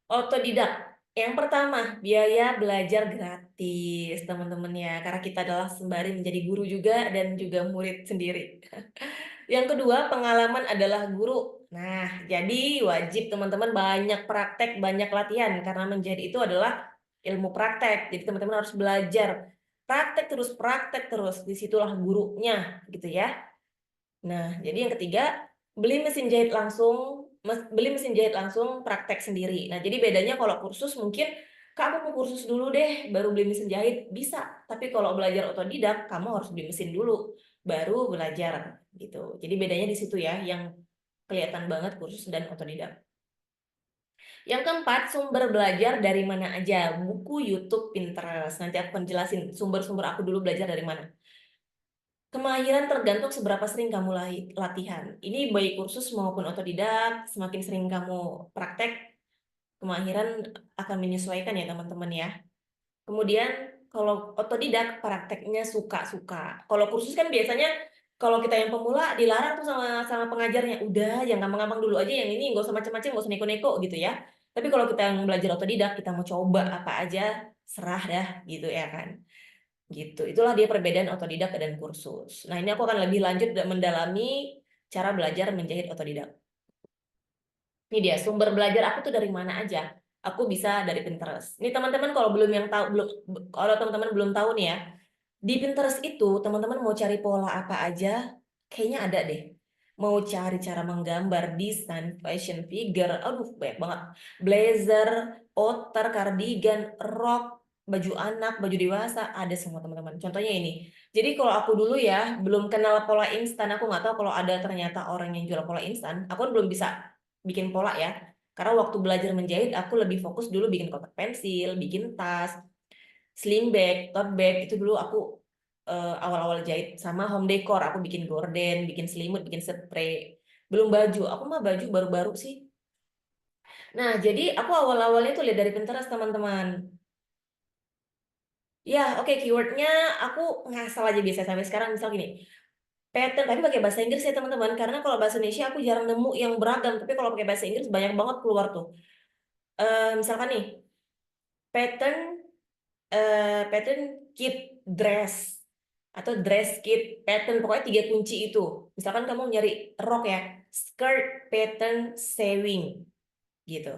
Otodidak. Yang pertama, biaya belajar gratis, teman-teman ya. Karena kita adalah sembari menjadi guru juga dan juga murid sendiri. Yang kedua, pengalaman adalah guru. Nah, jadi wajib teman-teman banyak praktek, banyak latihan. Karena menjadi itu adalah ilmu praktek. Jadi teman-teman harus belajar. Praktek terus. Disitulah gurunya, gitu ya. Nah, jadi yang ketiga, beli mesin jahit langsung, praktek sendiri. Nah, jadi bedanya kalau kursus mungkin, Kak, aku mau kursus dulu deh, baru beli mesin jahit, bisa. Tapi kalau belajar otodidak, kamu harus beli mesin dulu, baru belajar, gitu. Jadi bedanya di situ ya, yang kelihatan banget kursus dan otodidak. Yang keempat, sumber belajar dari mana aja? Buku, YouTube, Pinterest. Nanti aku akan jelasin sumber-sumber aku dulu belajar dari mana. Kemahiran tergantung seberapa sering kamu latihan. Ini baik kursus maupun otodidak, semakin sering kamu praktek, kemahiran akan menyesuaikan ya teman-teman ya. Kemudian kalau otodidak prakteknya suka-suka. Kalau kursus kan biasanya kalau kita yang pemula dilarang tuh sama sama pengajarnya, udah yang gampang-gampang dulu aja, yang ini nggak usah macam-macam, nggak usah neko-neko gitu ya. Tapi kalau kita yang belajar otodidak, kita mau coba apa aja, serah dah gitu ya kan. Gitu. Itulah dia perbedaan otodidak dan kursus. Nah, ini aku akan lebih lanjut dan mendalami cara belajar menjahit otodidak. Ini dia sumber belajar aku tuh dari mana aja. Aku bisa dari Pinterest. Ini teman-teman kalau belum yang tahu belum kalau teman-teman belum tahu nih ya, di Pinterest itu teman-teman mau cari pola apa aja, kayaknya ada deh. Mau cari cara menggambar, desain, fashion figure, aduh banyak banget. Blazer, outer, cardigan, rok, baju anak, baju dewasa, ada semua teman-teman. Contohnya ini. Jadi kalau aku dulu ya, belum kenal pola instan, aku nggak tahu kalau ada ternyata orang yang jual pola instan, aku kan belum bisa bikin pola ya. Karena waktu belajar menjahit, aku lebih fokus dulu bikin kotak pensil, bikin tas, sling bag, tote bag, itu dulu aku awal-awal jahit. Sama home decor, aku bikin gorden, bikin selimut, bikin spray. Belum baju, aku mah baju baru-baru sih. Nah, jadi aku awal-awalnya tuh lihat dari Pinterest, teman-teman. Ya, oke, keywordnya aku ngasal aja biasa sampai sekarang. Misal gini, pattern, tapi pakai bahasa Inggris ya teman-teman. Karena kalau bahasa Indonesia aku jarang nemu yang beragam. Tapi kalau pakai bahasa Inggris banyak banget keluar tuh. Misalkan nih, pattern pattern kit dress atau dress kit pattern, pokoknya 3 kunci itu. Misalkan kamu nyari rok ya, skirt pattern sewing gitu.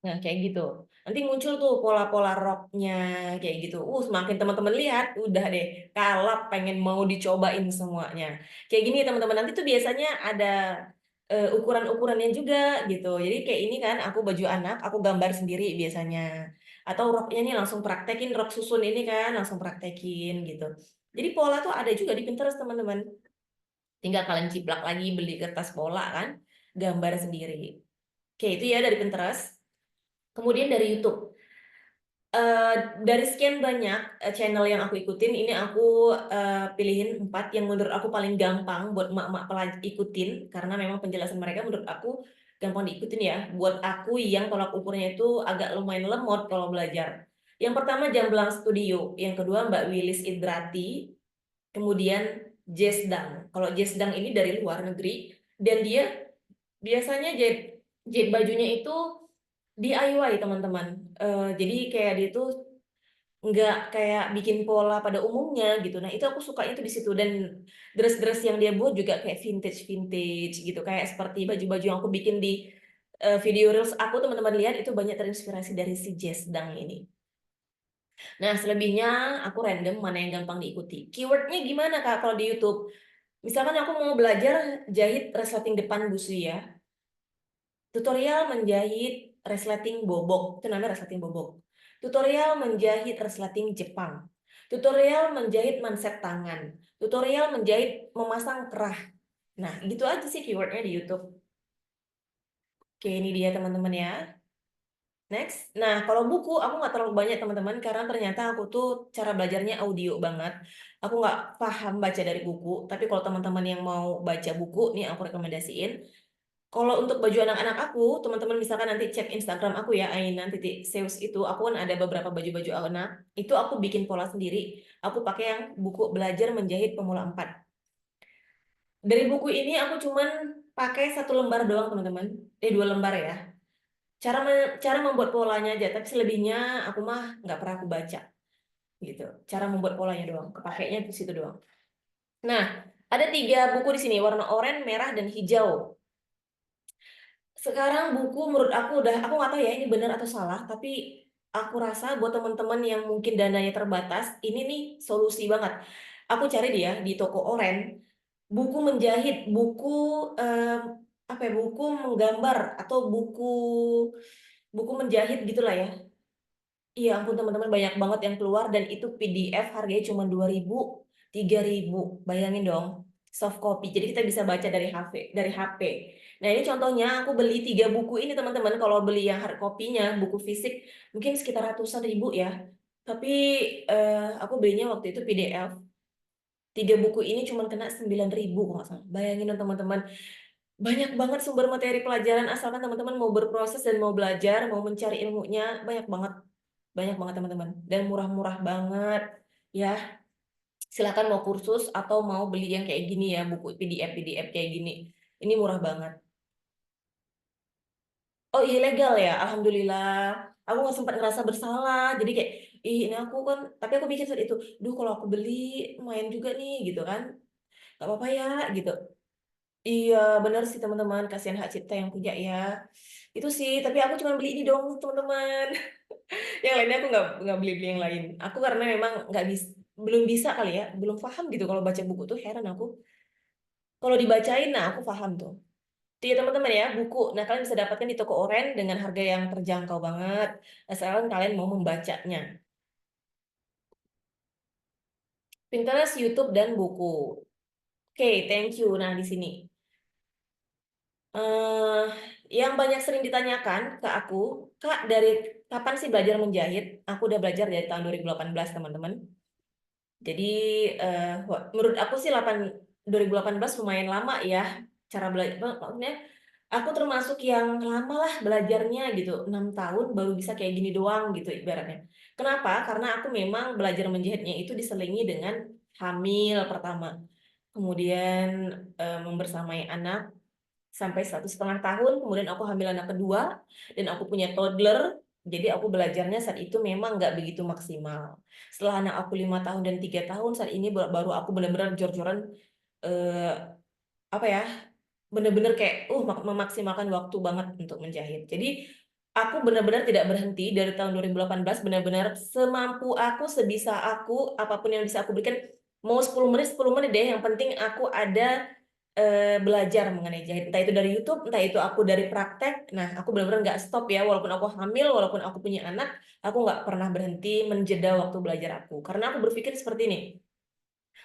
Nah, kayak gitu. Nanti muncul tuh pola-pola roknya kayak gitu. Semakin teman-teman lihat, udah deh kalap pengen mau dicobain semuanya. Kayak gini teman-teman, nanti tuh biasanya ada ukuran-ukurannya juga gitu. Jadi kayak ini kan, aku baju anak, aku gambar sendiri biasanya. Atau roknya nih langsung praktekin, rok susun ini kan langsung praktekin gitu. Jadi pola tuh ada juga di Pinterest teman-teman. Tinggal kalian ciplak lagi, beli kertas pola kan, gambar sendiri. Kayak itu ya dari Pinterest. Kemudian dari YouTube. Eh, dari sekian banyak channel yang aku ikutin, ini aku pilihin 4 yang menurut aku paling gampang buat emak-emak ikutin, karena memang penjelasan mereka menurut aku gampang diikutin ya. Buat aku yang tolak ukurnya itu agak lumayan lemot kalau belajar. Yang pertama Jamblang Studio, yang kedua Mbak Wilis Idrati, kemudian Jess Dang. Kalau Jess Dang ini dari luar negeri, dan dia biasanya jahit, jahit bajunya itu DIY teman-teman. Jadi kayak dia tuh nggak kayak bikin pola pada umumnya gitu. Nah itu aku sukanya tuh di situ, dan dress-dress yang dia buat juga kayak vintage gitu, kayak seperti baju-baju yang aku bikin di video reels aku, teman-teman lihat itu banyak terinspirasi dari si Jess Dang ini. Nah selebihnya aku random mana yang gampang diikuti. Keywordnya gimana Kak kalau di YouTube? Misalkan aku mau belajar jahit resleting depan busu ya. Tutorial menjahit resleting bobok, itu namanya resleting bobok. Tutorial menjahit resleting Jepang. tutorial menjahit manset tangan, tutorial menjahit memasang kerah. Nah, gitu aja sih keywordnya di YouTube. Oke, ini dia teman-teman ya. Next. Nah, kalau buku aku nggak terlalu banyak teman-teman karena ternyata aku tuh cara belajarnya audio banget. Aku nggak paham baca dari buku. Tapi kalau teman-teman yang mau baca buku, nih aku rekomendasiin. Kalau untuk baju anak-anak aku, teman-teman misalkan nanti cek Instagram aku ya, ainan.seus itu, aku kan ada beberapa baju-baju anak. Itu aku bikin pola sendiri. Aku pakai yang buku belajar menjahit pemula 4. Dari buku ini aku cuman pakai 1 lembar doang teman-teman. 2 lembar ya. Cara membuat polanya aja, tapi selebihnya aku mah nggak pernah aku baca gitu. Cara membuat polanya doang, kepakainya di situ doang. Nah, ada 3 buku di sini, warna oranye, merah, dan hijau. Sekarang buku menurut aku aku nggak tahu ya ini benar atau salah, tapi aku rasa buat teman-teman yang mungkin dananya terbatas, ini nih solusi banget. Aku cari dia di toko oren, buku menjahit, buku em, apa ya, buku menggambar atau buku menjahit gitulah ya. Iya ampun teman-teman banyak banget yang keluar dan itu PDF harganya cuma 2.000, 3.000. Bayangin dong, soft copy. Jadi kita bisa baca dari HP. Nah, ini contohnya aku beli 3 buku ini teman-teman. Kalau beli yang hard copy-nya, buku fisik mungkin sekitar ratusan ribu ya. Tapi aku belinya waktu itu PDF. 3 buku ini cuma kena 9.000 kalau nggak salah. Bayangin dong teman-teman. Banyak banget sumber materi pelajaran asalkan teman-teman mau berproses dan mau belajar, mau mencari ilmunya, banyak banget. Banyak banget teman-teman. Dan murah-murah banget. Ya, silakan mau kursus atau mau beli yang kayak gini ya, buku PDF kayak gini. Ini murah banget. Oh, ilegal ya, alhamdulillah. Aku nggak sempat ngerasa bersalah. Jadi kayak, ih ini aku kan, tapi aku mikir saat itu, duh kalau aku beli lumayan juga nih gitu kan. Gak apa-apa ya gitu. Iya, bener sih teman-teman, kasihan hak cipta yang punya ya. Itu sih, tapi aku cuma beli ini dong teman-teman. Yang lainnya aku nggak beli-beli yang lain. Aku karena memang nggak bisa, belum bisa kali ya, belum paham gitu kalau baca buku tuh heran aku. Kalau dibacain, nah aku paham tuh. Jadi ya, teman-teman ya, buku. Nah kalian bisa dapatkan di toko oren dengan harga yang terjangkau banget. Asalkan kalian mau membacanya. Pinterest, YouTube, dan buku. Oke, thank you. Nah di sini. eh yang banyak sering ditanyakan ke aku, Kak, dari kapan sih belajar menjahit? Aku udah belajar dari tahun 2018, teman-teman. Jadi menurut aku sih 2018 lumayan lama ya cara belajar. Maksudnya aku termasuk yang lama lah belajarnya gitu. 6 tahun baru bisa kayak gini doang gitu ibaratnya. Kenapa? Karena aku memang belajar menjahitnya itu diselingi dengan hamil pertama. Kemudian membersamai anak sampai 1,5 tahun. Kemudian aku hamil anak kedua dan aku punya toddler. Jadi aku belajarnya saat itu memang nggak begitu maksimal. Setelah anak aku 5 tahun dan 3 tahun, saat ini baru aku benar-benar jor-joran eh, apa ya, benar-benar kayak memaksimalkan waktu banget untuk menjahit. Jadi aku benar-benar tidak berhenti dari tahun 2018, benar-benar semampu aku, sebisa aku, apapun yang bisa aku berikan. Mau 10 menit, 10 menit deh. Yang penting aku ada belajar mengenai jahit. Entah itu dari YouTube, entah itu aku dari praktek. Nah, aku benar-benar nggak stop ya. Walaupun aku hamil, walaupun aku punya anak, aku nggak pernah berhenti menjeda waktu belajar aku. Karena aku berpikir seperti ini.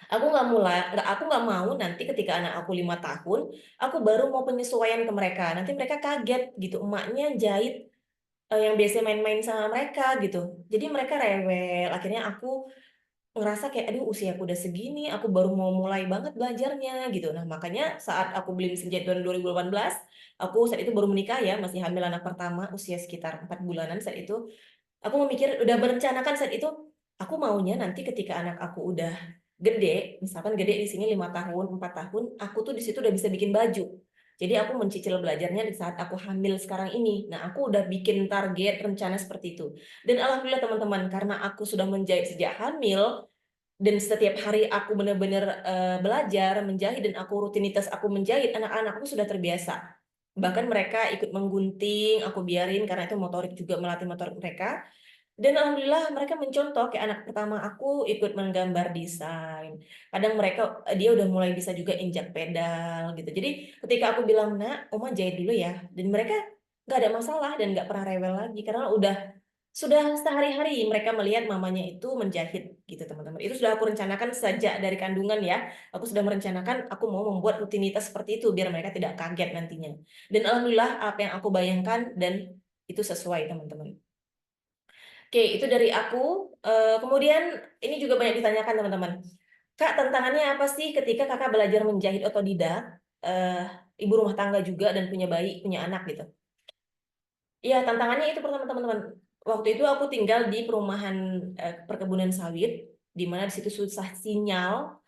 Aku nggak mau nanti ketika anak aku 5 tahun, aku baru mau penyesuaian ke mereka. Nanti mereka kaget gitu, emaknya jahit yang biasa main-main sama mereka gitu. Jadi mereka rewel. Akhirnya aku ngerasa kayak aduh usia aku udah segini aku baru mau mulai banget belajarnya gitu. Nah makanya saat aku beli mesin jahit tahun 2018, aku saat itu baru menikah ya, masih hamil anak pertama usia sekitar 4 bulanan saat itu. Aku memikir udah berencanakan saat itu, aku maunya nanti ketika anak aku udah gede, misalkan gede di sini 5 tahun 4 tahun, aku tuh di situ udah bisa bikin baju. Jadi aku mencicil belajarnya di saat aku hamil sekarang ini. Nah, aku udah bikin target rencana seperti itu. Dan alhamdulillah teman-teman, karena aku sudah menjahit sejak hamil, dan setiap hari aku benar-benar belajar menjahit dan aku rutinitas aku menjahit, anak-anakku sudah terbiasa. Bahkan mereka ikut menggunting, aku biarin karena itu motorik juga, melatih motorik mereka. Dan alhamdulillah mereka mencontoh, kayak anak pertama aku ikut menggambar desain. Kadang mereka dia udah mulai bisa juga injak pedal gitu. Jadi ketika aku bilang, "Nak, Oma jahit dulu ya." Dan mereka nggak ada masalah dan nggak pernah rewel lagi karena udah Sudah sehari-hari mereka melihat mamanya itu menjahit gitu teman-teman. Itu sudah aku rencanakan sejak dari kandungan ya. Aku sudah merencanakan aku mau membuat rutinitas seperti itu biar mereka tidak kaget nantinya. Dan alhamdulillah apa yang aku bayangkan dan itu sesuai teman-teman. Oke, itu dari aku. Kemudian ini juga banyak ditanyakan teman-teman. Kak, tantangannya apa sih ketika kakak belajar menjahit otodidak, eh, ibu rumah tangga juga dan punya bayi, punya anak gitu? Iya, tantangannya itu pertama teman-teman. Waktu itu aku tinggal di perumahan perkebunan sawit, di mana di situ susah sinyal.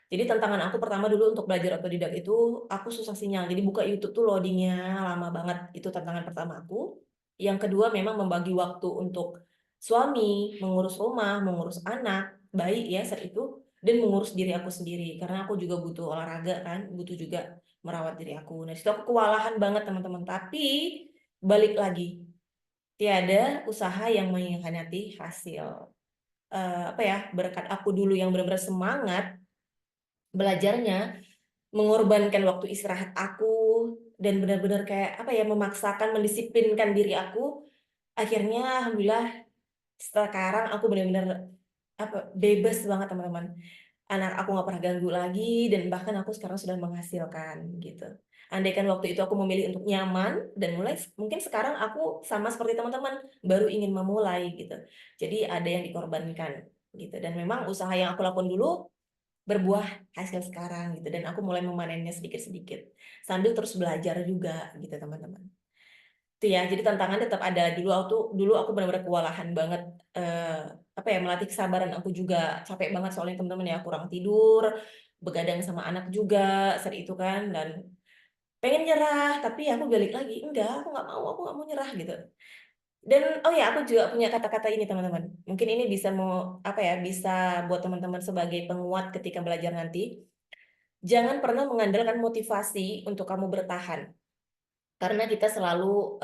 Jadi tantangan aku pertama dulu untuk belajar otodidak itu aku susah sinyal. Jadi buka YouTube tuh loadingnya lama banget. Itu tantangan pertama aku. Yang kedua memang membagi waktu untuk suami, mengurus rumah, mengurus anak, bayi ya saat itu, dan mengurus diri aku sendiri. Karena aku juga butuh olahraga kan, butuh juga merawat diri aku. Nah, situ aku kewalahan banget teman-teman. Tapi balik lagi, tiada usaha yang mengkhianati hasil. Apa ya, berkat aku dulu yang benar-benar semangat belajarnya, mengorbankan waktu istirahat aku, dan benar-benar kayak apa ya, memaksakan, mendisiplinkan diri aku, akhirnya alhamdulillah sekarang aku benar-benar apa bebas banget teman-teman. Anak aku nggak pernah ganggu lagi dan bahkan aku sekarang sudah menghasilkan gitu. Andaikan waktu itu aku memilih untuk nyaman dan mulai, mungkin sekarang aku sama seperti teman-teman baru ingin memulai gitu. Jadi ada yang dikorbankan gitu, dan memang usaha yang aku lakukan dulu berbuah hasil sekarang gitu, dan aku mulai memanennya sedikit-sedikit sambil terus belajar juga gitu teman-teman. Itu ya, jadi tantangan tetap ada. Dulu aku benar-benar kewalahan banget, eh, apa ya, melatih kesabaran aku juga capek banget soalnya teman-teman ya, kurang tidur, begadang sama anak juga saat itu kan, dan pengen nyerah tapi aku balik lagi enggak, aku nggak mau nyerah gitu. Dan oh ya, aku juga punya kata-kata ini teman-teman, mungkin ini bisa mau apa ya, bisa buat teman-teman sebagai penguat ketika belajar nanti. Jangan pernah mengandalkan motivasi untuk kamu bertahan, karena kita selalu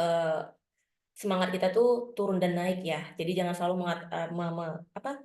semangat kita tuh turun dan naik ya. Jadi jangan selalu apa,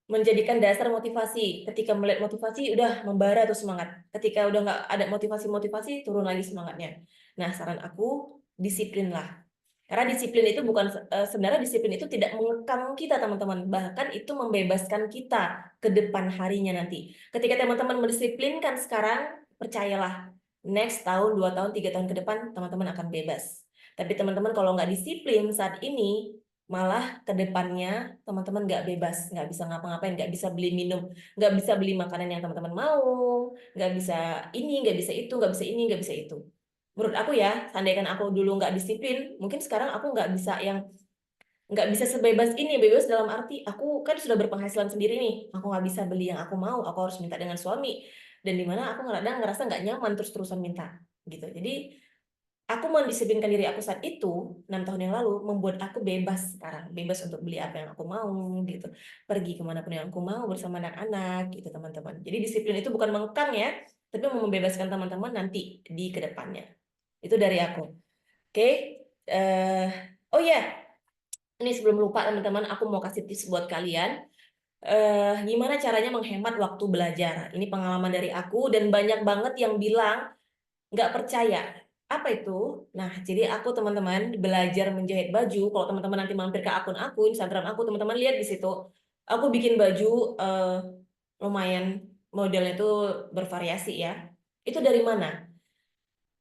menjadikan dasar motivasi. Ketika melihat motivasi udah membara tuh semangat. Ketika udah nggak ada motivasi-motivasi, turun lagi semangatnya. Nah, saran aku disiplinlah. Karena disiplin itu bukan sebenarnya disiplin itu tidak mengekang kita teman-teman. Bahkan itu membebaskan kita ke depan harinya nanti. Ketika teman-teman mendisiplinkan sekarang, percayalah, next tahun, 2 tahun, 3 tahun ke depan, teman-teman akan bebas. Tapi teman-teman kalau nggak disiplin saat ini, malah ke depannya teman-teman nggak bebas, nggak bisa ngapa-ngapain, nggak bisa beli minum, nggak bisa beli makanan yang teman-teman mau, nggak bisa ini, nggak bisa itu, nggak bisa ini, nggak bisa itu. Menurut aku ya, seandainya aku dulu nggak disiplin, mungkin sekarang aku nggak bisa sebebas ini. Bebas dalam arti aku kan sudah berpenghasilan sendiri nih, aku nggak bisa beli yang aku mau, aku harus minta dengan suami, dan dimana aku kadang ngerasa nggak nyaman terus-terusan minta gitu. Jadi aku mendisiplinkan diri aku saat itu 6 tahun yang lalu membuat aku bebas sekarang, bebas untuk beli apa yang aku mau gitu, pergi kemanapun yang aku mau bersama anak-anak gitu teman-teman. Jadi disiplin itu bukan mengekang ya, tapi membebaskan teman-teman nanti di kedepannya. Itu dari aku. Oke. eh oh ya, ini sebelum lupa teman-teman, aku mau kasih tips buat kalian. Gimana caranya menghemat waktu belajar? Ini pengalaman dari aku dan banyak banget yang bilang nggak percaya. Apa itu? Nah, jadi aku teman-teman belajar menjahit baju. Kalau teman-teman nanti mampir ke akun aku, Instagram aku, teman-teman lihat di situ. Aku bikin baju lumayan, modelnya itu bervariasi ya. Itu dari mana?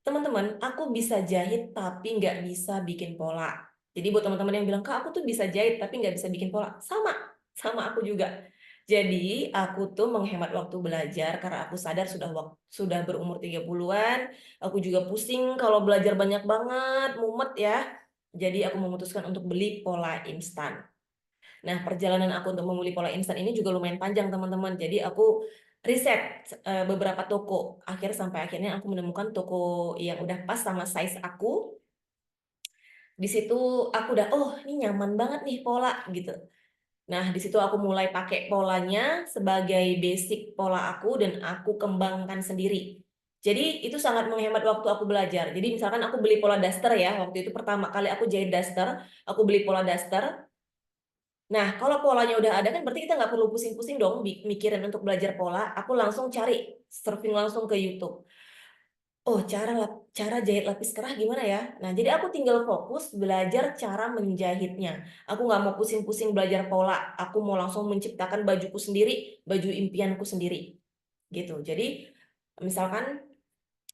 Teman-teman, aku bisa jahit tapi nggak bisa bikin pola. Jadi buat teman-teman yang bilang, Kak, aku tuh bisa jahit tapi nggak bisa bikin pola. Sama aku juga. Jadi aku tuh menghemat waktu belajar karena aku sadar sudah berumur 30-an. Aku juga pusing kalau belajar banyak banget, mumet ya. Jadi aku memutuskan untuk beli pola instan. Nah, perjalanan aku untuk membeli pola instan ini juga lumayan panjang, teman-teman. Jadi aku riset beberapa toko. Sampai akhirnya aku menemukan toko yang udah pas sama size aku. Di situ aku udah, oh, ini nyaman banget nih pola gitu. Nah, di situ aku mulai pakai polanya sebagai basic pola aku dan aku kembangkan sendiri. Jadi itu sangat menghemat waktu aku belajar. Jadi misalkan aku beli pola daster ya, waktu itu pertama kali aku jahit daster, aku beli pola daster. Nah, kalau polanya udah ada kan berarti kita nggak perlu pusing-pusing dong mikirin untuk belajar pola. Aku langsung cari, surfing langsung ke YouTube. Oh, cara jahit lapis kerah gimana ya? Nah, jadi aku tinggal fokus belajar cara menjahitnya. Aku nggak mau pusing-pusing belajar pola. Aku mau langsung menciptakan bajuku sendiri, baju impianku sendiri, gitu. Jadi, misalkan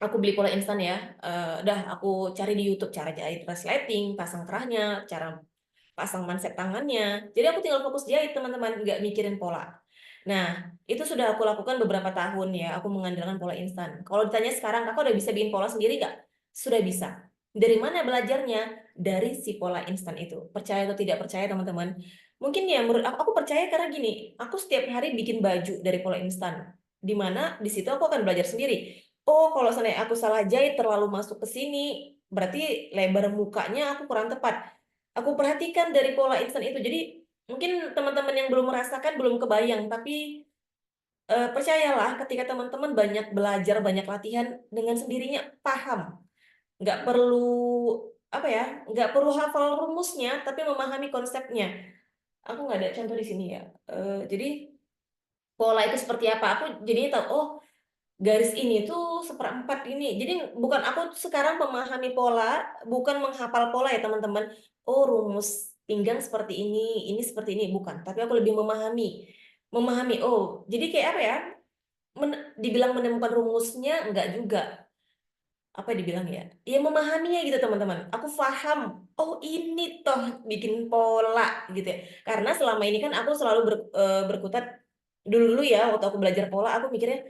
aku beli pola instan ya, udah aku cari di YouTube cara jahit resleting, pasang kerahnya, cara pasang manset tangannya. Jadi aku tinggal fokus jahit teman-teman, nggak mikirin pola. Nah, itu sudah aku lakukan beberapa tahun ya, aku mengandalkan pola instan. Kalau ditanya sekarang, kakak udah bisa bikin pola sendiri nggak? Sudah bisa. Dari mana belajarnya? Dari si pola instan itu. Percaya atau tidak percaya teman-teman? Mungkin ya menurut aku percaya karena gini, aku setiap hari bikin baju dari pola instan. Di mana di situ aku akan belajar sendiri. Oh, kalau seandainya aku salah jahit terlalu masuk ke sini, berarti lebar mukanya aku kurang tepat. Aku perhatikan dari pola instan itu. Jadi mungkin teman-teman yang belum merasakan belum kebayang, tapi percayalah ketika teman-teman banyak belajar, banyak latihan dengan sendirinya paham. Nggak perlu apa ya, nggak perlu hafal rumusnya, tapi memahami konsepnya. Aku nggak ada contoh di sini ya. Jadi pola itu seperti apa? Aku jadinya tahu. Oh, garis ini tuh seperempat ini. Jadi bukan aku sekarang memahami pola, bukan menghafal pola ya teman-teman. Oh, rumus pinggang seperti ini seperti ini, bukan. Tapi aku lebih memahami. Memahami, oh, jadi kayak apa ya? Dibilang menemukan rumusnya, enggak juga. Apa dibilang ya? Ya memahaminya gitu teman-teman. Aku paham, oh ini toh bikin pola gitu ya. Karena selama ini kan aku selalu berkutat dulu-dulu ya, waktu aku belajar pola, aku mikirnya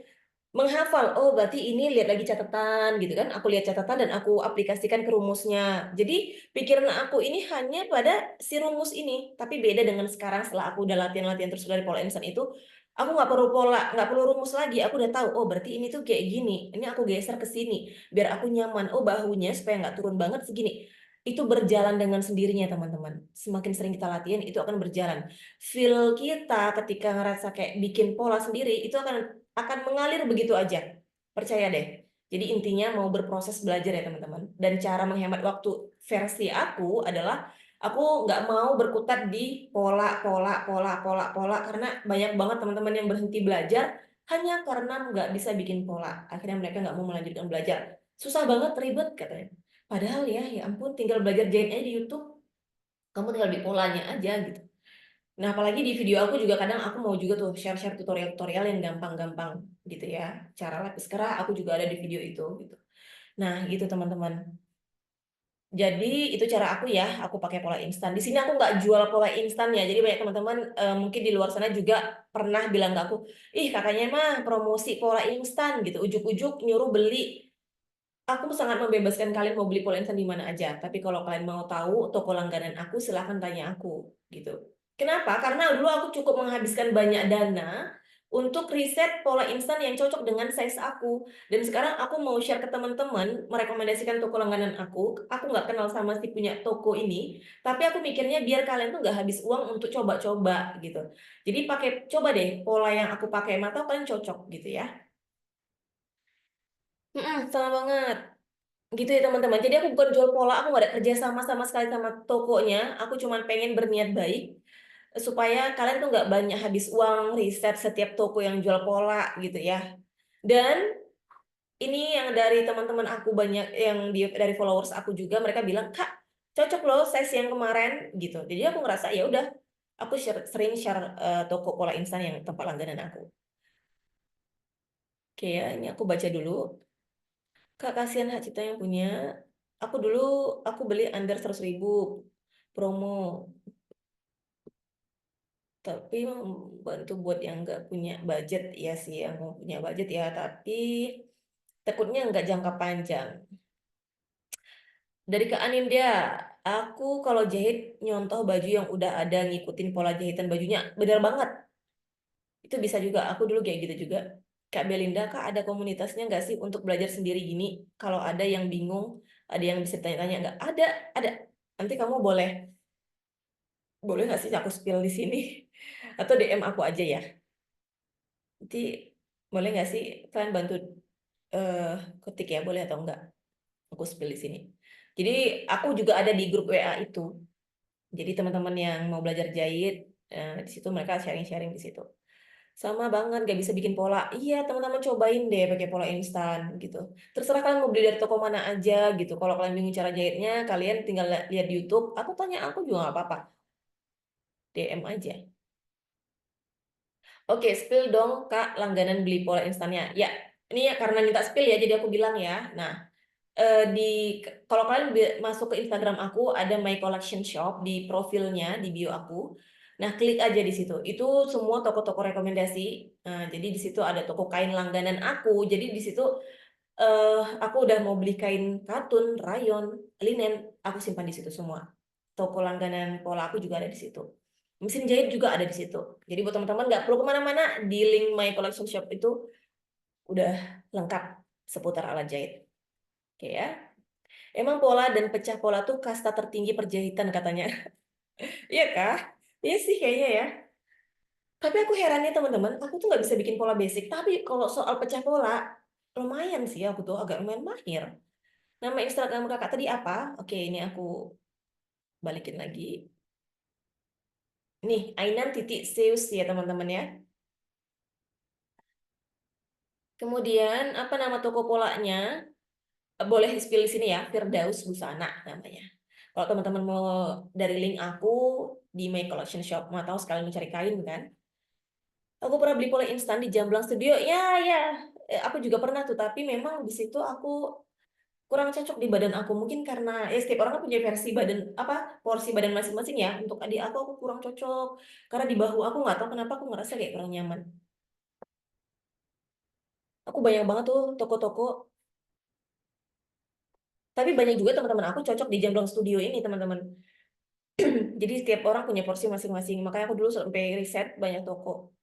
menghafal, oh berarti ini lihat lagi catatan gitu kan. Aku lihat catatan dan aku aplikasikan ke rumusnya. Jadi pikiran aku ini hanya pada si rumus ini. Tapi beda dengan sekarang setelah aku udah latihan-latihan terus dari pola instan itu, aku nggak perlu pola, nggak perlu rumus lagi. Aku udah tahu, oh berarti ini tuh kayak gini. Ini aku geser ke sini biar aku nyaman. Oh bahunya supaya nggak turun banget segini. Itu berjalan dengan sendirinya teman-teman. Semakin sering kita latihan itu akan berjalan. Feel kita ketika ngerasa kayak bikin pola sendiri itu akan mengalir begitu aja. Percaya deh. Jadi intinya mau berproses belajar ya teman-teman. Dan cara menghemat waktu versi aku adalah aku nggak mau berkutat di pola karena banyak banget teman-teman yang berhenti belajar hanya karena nggak bisa bikin pola. Akhirnya mereka nggak mau melanjutkan belajar. Susah banget, ribet katanya. Padahal ya ampun tinggal belajar jahit aja di YouTube. Kamu tinggal di polanya aja gitu. Nah, apalagi di video aku juga kadang aku mau juga tuh share-share tutorial-tutorial yang gampang-gampang gitu ya. Cara lapis kerah aku juga ada di video itu gitu. Nah, gitu teman-teman. Jadi itu cara aku ya, aku pakai pola instan. Di sini aku nggak jual pola instan ya. Jadi banyak teman-teman mungkin di luar sana juga pernah bilang ke aku, ih kakaknya mah promosi pola instan gitu. Ujuk-ujuk nyuruh beli. Aku sangat membebaskan kalian mau beli pola instan di mana aja. Tapi kalau kalian mau tahu toko langganan aku, silahkan tanya aku gitu. Kenapa? Karena dulu aku cukup menghabiskan banyak dana untuk riset pola instan yang cocok dengan size aku. Dan sekarang aku mau share ke teman-teman, merekomendasikan toko langganan aku. Aku nggak kenal sama si punya toko ini, tapi aku mikirnya biar kalian tuh nggak habis uang untuk coba-coba gitu. Jadi coba deh pola yang aku pakai, mata kalian cocok gitu ya. Sama banget. Gitu ya teman-teman. Jadi aku bukan jual pola, aku nggak ada kerja sama sekali sama tokonya. Aku cuma pengen berniat baik supaya kalian tuh nggak banyak habis uang riset setiap toko yang jual pola gitu ya. Dan ini yang dari teman-teman aku banyak yang dari followers aku juga mereka bilang kak cocok loh size yang kemarin gitu. Jadi aku ngerasa ya udah aku sering share toko pola instan yang tempat langganan aku. Oke ya, ini aku baca dulu. Kak, kasihan Hak Cipta yang punya. Aku dulu, aku beli under 100.000 promo. Tapi membantu buat yang nggak punya budget, ya sih, yang mau punya budget ya. Tapi takutnya nggak jangka panjang. Dari Kak Anindya, aku kalau jahit nyontoh baju yang udah ada ngikutin pola jahitan bajunya. Bener banget. Itu bisa juga. Aku dulu kayak gitu juga. Kak Belinda, Kak ada komunitasnya nggak sih untuk belajar sendiri gini? Kalau ada yang bingung, ada yang bisa tanya-tanya nggak? Ada. Nanti kamu boleh nggak sih aku spill di sini? Atau DM aku aja ya. Nanti boleh nggak sih kalian bantu eh, ketik ya, boleh atau enggak? Aku spill di sini. Jadi aku juga ada di grup WA itu. Jadi teman-teman yang mau belajar jahit di situ mereka sharing-sharing di situ. Sama banget, gak bisa bikin pola. Iya, teman-teman cobain deh pakai pola instan gitu. Terserah kalian mau beli dari toko mana aja gitu. Kalau kalian bingung cara jahitnya, kalian tinggal lihat di YouTube. Aku tanya aku juga nggak apa-apa. DM aja. Oke, spill dong Kak langganan beli pola instannya. Ya, ini ya karena minta spill ya, jadi aku bilang ya. Nah, di kalau kalian masuk ke Instagram aku ada My Collection Shop di profilnya di bio aku. Nah, klik aja di situ. Itu semua toko-toko rekomendasi. Nah, jadi di situ ada toko kain langganan aku. Jadi di situ aku udah mau beli kain katun, rayon, linen, aku simpan di situ semua. Toko langganan pola aku juga ada di situ. Mesin jahit juga ada di situ. Jadi buat teman-teman nggak perlu kemana-mana, di link My Collection Shop itu udah lengkap seputar alat jahit. Oke ya. Emang pola dan pecah pola tuh kasta tertinggi perjahitan katanya. Iya kah? Iya sih kayaknya ya. Tapi aku herannya teman-teman, aku tuh nggak bisa bikin pola basic. Tapi kalau soal pecah pola, lumayan sih aku tuh agak lumayan mahir. Nama Instagram kakak tadi apa? Oke, ini aku balikin lagi. Nih, Ainan titik Zeus ya teman-teman ya. Kemudian apa nama toko polanya? Boleh spill di sini ya, Firdaus Busana namanya. Kalau teman-teman mau dari link aku di My Collection Shop, mau tahu sekalian mencari kain kan? Aku pernah beli pola instan di Jamblang Studio. Ya, ya. Aku juga pernah tuh, tapi memang di situ aku kurang cocok di badan aku. Mungkin karena ya setiap orang kan punya versi badan apa porsi badan masing-masing ya. Untuk adik aku kurang cocok. Karena di bahu aku nggak tahu kenapa aku ngerasa kayak kurang nyaman. Aku banyak banget tuh toko-toko. Tapi banyak juga teman-teman aku cocok di Jamblang Studio ini teman-teman. Jadi setiap orang punya porsi masing-masing. Makanya aku dulu sampai riset banyak toko.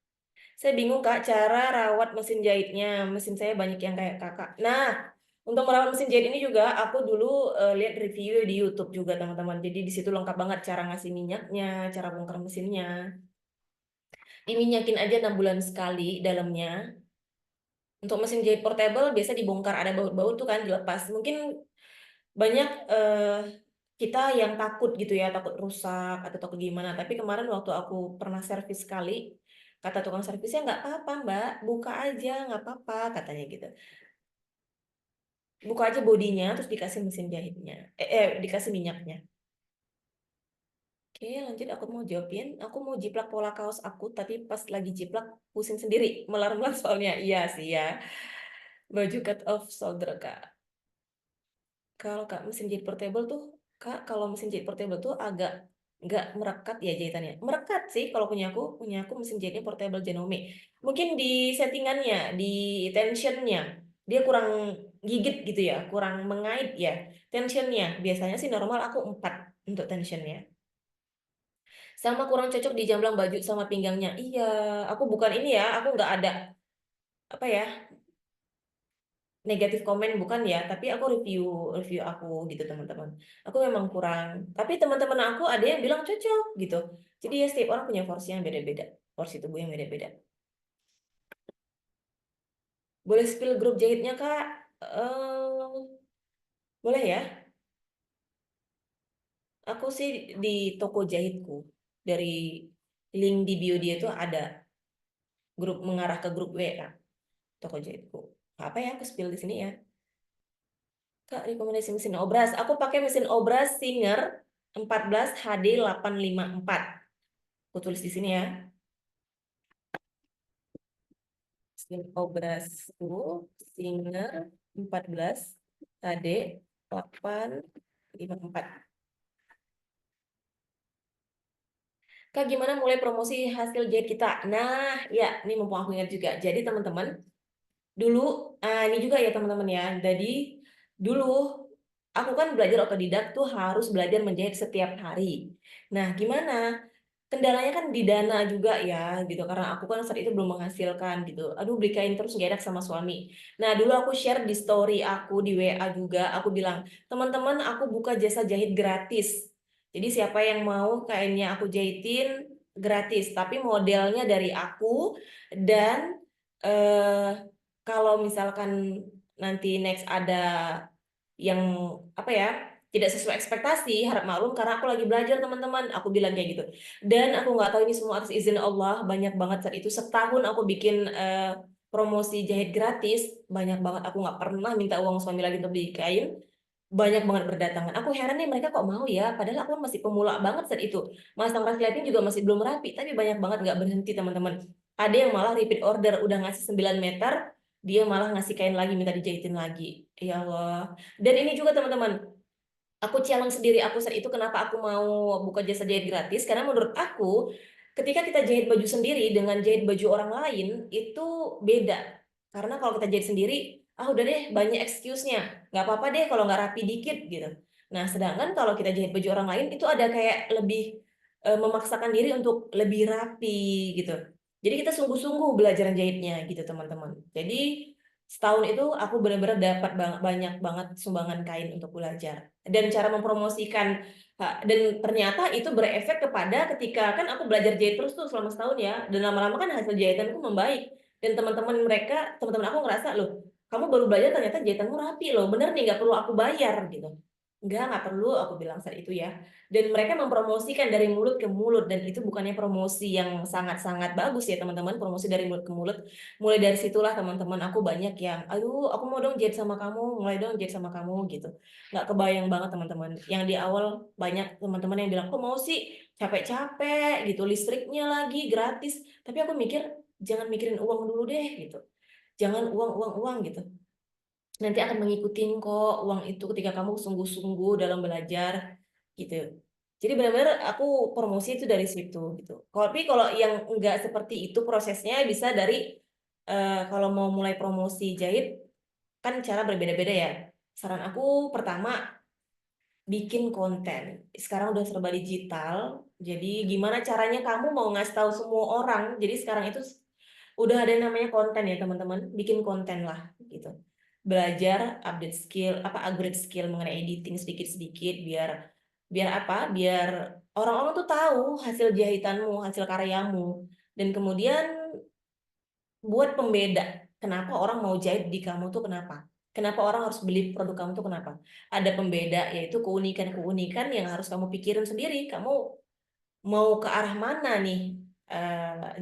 Saya bingung Kak cara rawat mesin jahitnya. Mesin saya banyak yang kayak Kakak. Nah, untuk merawat mesin jahit ini juga aku dulu lihat review di YouTube juga teman-teman. Jadi di situ lengkap banget cara ngasih minyaknya, cara bongkar mesinnya. Diminyakin aja 6 bulan sekali dalamnya. Untuk mesin jahit portable biasa dibongkar ada baut-baut tuh kan dilepas. Mungkin banyak kita yang takut gitu ya, takut rusak atau takut gimana. Tapi kemarin waktu aku pernah servis sekali, kata tukang servisnya nggak apa-apa Mbak, buka aja nggak apa-apa katanya gitu. Buka aja bodinya terus dikasih mesin jahitnya, dikasih minyaknya. Oke lanjut aku mau jawabin, aku mau jiplak pola kaos aku tapi pas lagi jiplak pusing sendiri, melar-melar soalnya. Iya sih ya, baju cut off shoulder Kak. Kalau Kak mesin jahit portable tuh, Kak, kalau mesin jahit portable tuh agak nggak merekat ya jahitannya. Merekat sih kalau punya aku mesin jahitnya portable Janome. Mungkin di settingannya, di tensionnya, dia kurang gigit gitu ya, kurang mengait ya. Tensionnya, biasanya sih normal aku 4 untuk tensionnya. Sama kurang cocok di jamblang baju sama pinggangnya. Iya, aku bukan ini ya, aku nggak ada apa ya negatif komen bukan ya, tapi aku review review aku gitu teman-teman. Aku memang kurang, tapi teman-teman aku ada yang bilang cocok gitu. Jadi ya setiap orang punya porsi yang beda-beda, porsi tubuh yang beda-beda. Boleh spill grup jahitnya Kak? Boleh ya. Aku sih di toko jahitku dari link di bio dia itu ada grup mengarah ke grup WA toko jahitku. Apa ya aku spill di sini ya. Kak, rekomendasi mesin obras. Aku pakai mesin obras Singer 14 HD 854. Aku tulis di sini ya. Mesin obrasku Singer 14 HD 854. Kak, gimana mulai promosi hasil jahit kita? Nah, ya, ini mumpung aku ingat juga. Jadi, teman-teman, dulu, ini juga ya teman-teman ya. Jadi, dulu aku kan belajar otodidak tuh harus belajar menjahit setiap hari. Nah, gimana? Kendalanya kan di dana juga ya gitu karena aku kan saat itu belum menghasilkan gitu. Aduh beli kain terus gak enak sama suami. Nah dulu aku share di story aku di WA juga. Aku bilang teman-teman aku buka jasa jahit gratis. Jadi siapa yang mau kainnya aku jahitin gratis. Tapi modelnya dari aku dan eh, kalau misalkan nanti next ada yang apa ya tidak sesuai ekspektasi, harap maklum karena aku lagi belajar teman-teman, aku bilang kayak gitu. Dan aku nggak tahu ini semua atas izin Allah, banyak banget saat itu setahun aku bikin promosi jahit gratis, banyak banget, aku nggak pernah minta uang suami lagi untuk beli kain, banyak banget berdatangan. Aku heran nih mereka kok mau ya, padahal aku masih pemula banget saat itu. Masang resleting juga masih belum rapi, tapi banyak banget nggak berhenti teman-teman. Ada yang malah repeat order, udah ngasih 9 meter, dia malah ngasih kain lagi, minta dijahitin lagi. Ya Allah. Dan ini juga teman-teman, aku challenge sendiri aku saat itu kenapa aku mau buka jasa jahit gratis, karena menurut aku ketika kita jahit baju sendiri dengan jahit baju orang lain itu beda. Karena kalau kita jahit sendiri, ah udah deh banyak excuse-nya, nggak apa-apa deh kalau nggak rapi dikit gitu. Nah sedangkan kalau kita jahit baju orang lain itu ada kayak lebih memaksakan diri untuk lebih rapi gitu. Jadi kita sungguh-sungguh belajar jahitnya gitu teman-teman. Jadi setahun itu aku benar-benar dapat banyak banget sumbangan kain untuk belajar dan cara mempromosikan, dan ternyata itu berefek kepada ketika kan aku belajar jahit terus tuh selama setahun ya, dan lama-lama kan hasil jahitanku membaik dan teman-teman aku ngerasa loh, kamu baru belajar ternyata jahitanmu rapi loh, bener nih nggak perlu aku bayar gitu. Nggak perlu aku bilang saat itu ya. Dan mereka mempromosikan dari mulut ke mulut, dan itu bukannya promosi yang sangat-sangat bagus ya teman-teman, promosi dari mulut ke mulut. Mulai dari situlah teman-teman aku banyak yang, aduh aku mau dong jahit sama kamu, mulai dong jahit sama kamu gitu. Nggak kebayang banget teman-teman. Yang di awal banyak teman-teman yang bilang, kok mau sih capek-capek gitu, listriknya lagi gratis. Tapi aku mikir, jangan mikirin uang dulu deh gitu. Jangan uang, uang, uang gitu. Nanti akan mengikutin kok uang itu ketika kamu sungguh-sungguh dalam belajar gitu. Jadi benar-benar aku promosi itu dari situ gitu. Tapi kalau yang enggak seperti itu prosesnya bisa dari kalau mau mulai promosi jahit kan cara berbeda-beda ya. Saran aku pertama bikin konten. Sekarang udah serba digital. Jadi gimana caranya kamu mau ngasih tahu semua orang. Jadi sekarang itu udah ada yang namanya konten ya teman-teman. Bikin konten lah gitu. Belajar, update skill, upgrade skill mengenai editing sedikit-sedikit biar biar apa? Biar orang-orang tuh tahu hasil jahitanmu, hasil karyamu. Dan kemudian buat pembeda. Kenapa orang mau jahit di kamu tuh kenapa? Kenapa orang harus beli produk kamu tuh kenapa? Ada pembeda, yaitu keunikan-keunikan yang harus kamu pikirin sendiri. Kamu mau ke arah mana nih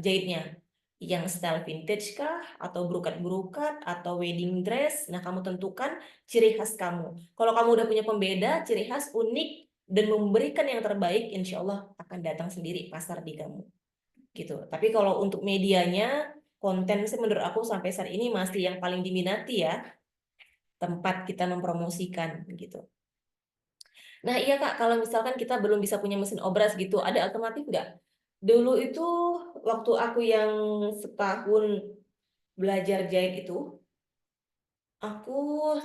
jahitnya? Yang style vintage kah? Atau brokat-brokat? Atau wedding dress? Nah, kamu tentukan ciri khas kamu. Kalau kamu udah punya pembeda, ciri khas unik, dan memberikan yang terbaik, insya Allah akan datang sendiri pasar di kamu gitu. Tapi kalau untuk medianya, konten sih menurut aku sampai saat ini masih yang paling diminati ya, tempat kita mempromosikan gitu. Nah iya Kak, kalau misalkan kita belum bisa punya mesin obras gitu, ada alternatif nggak? Dulu itu waktu aku yang setahun belajar jahit itu, aku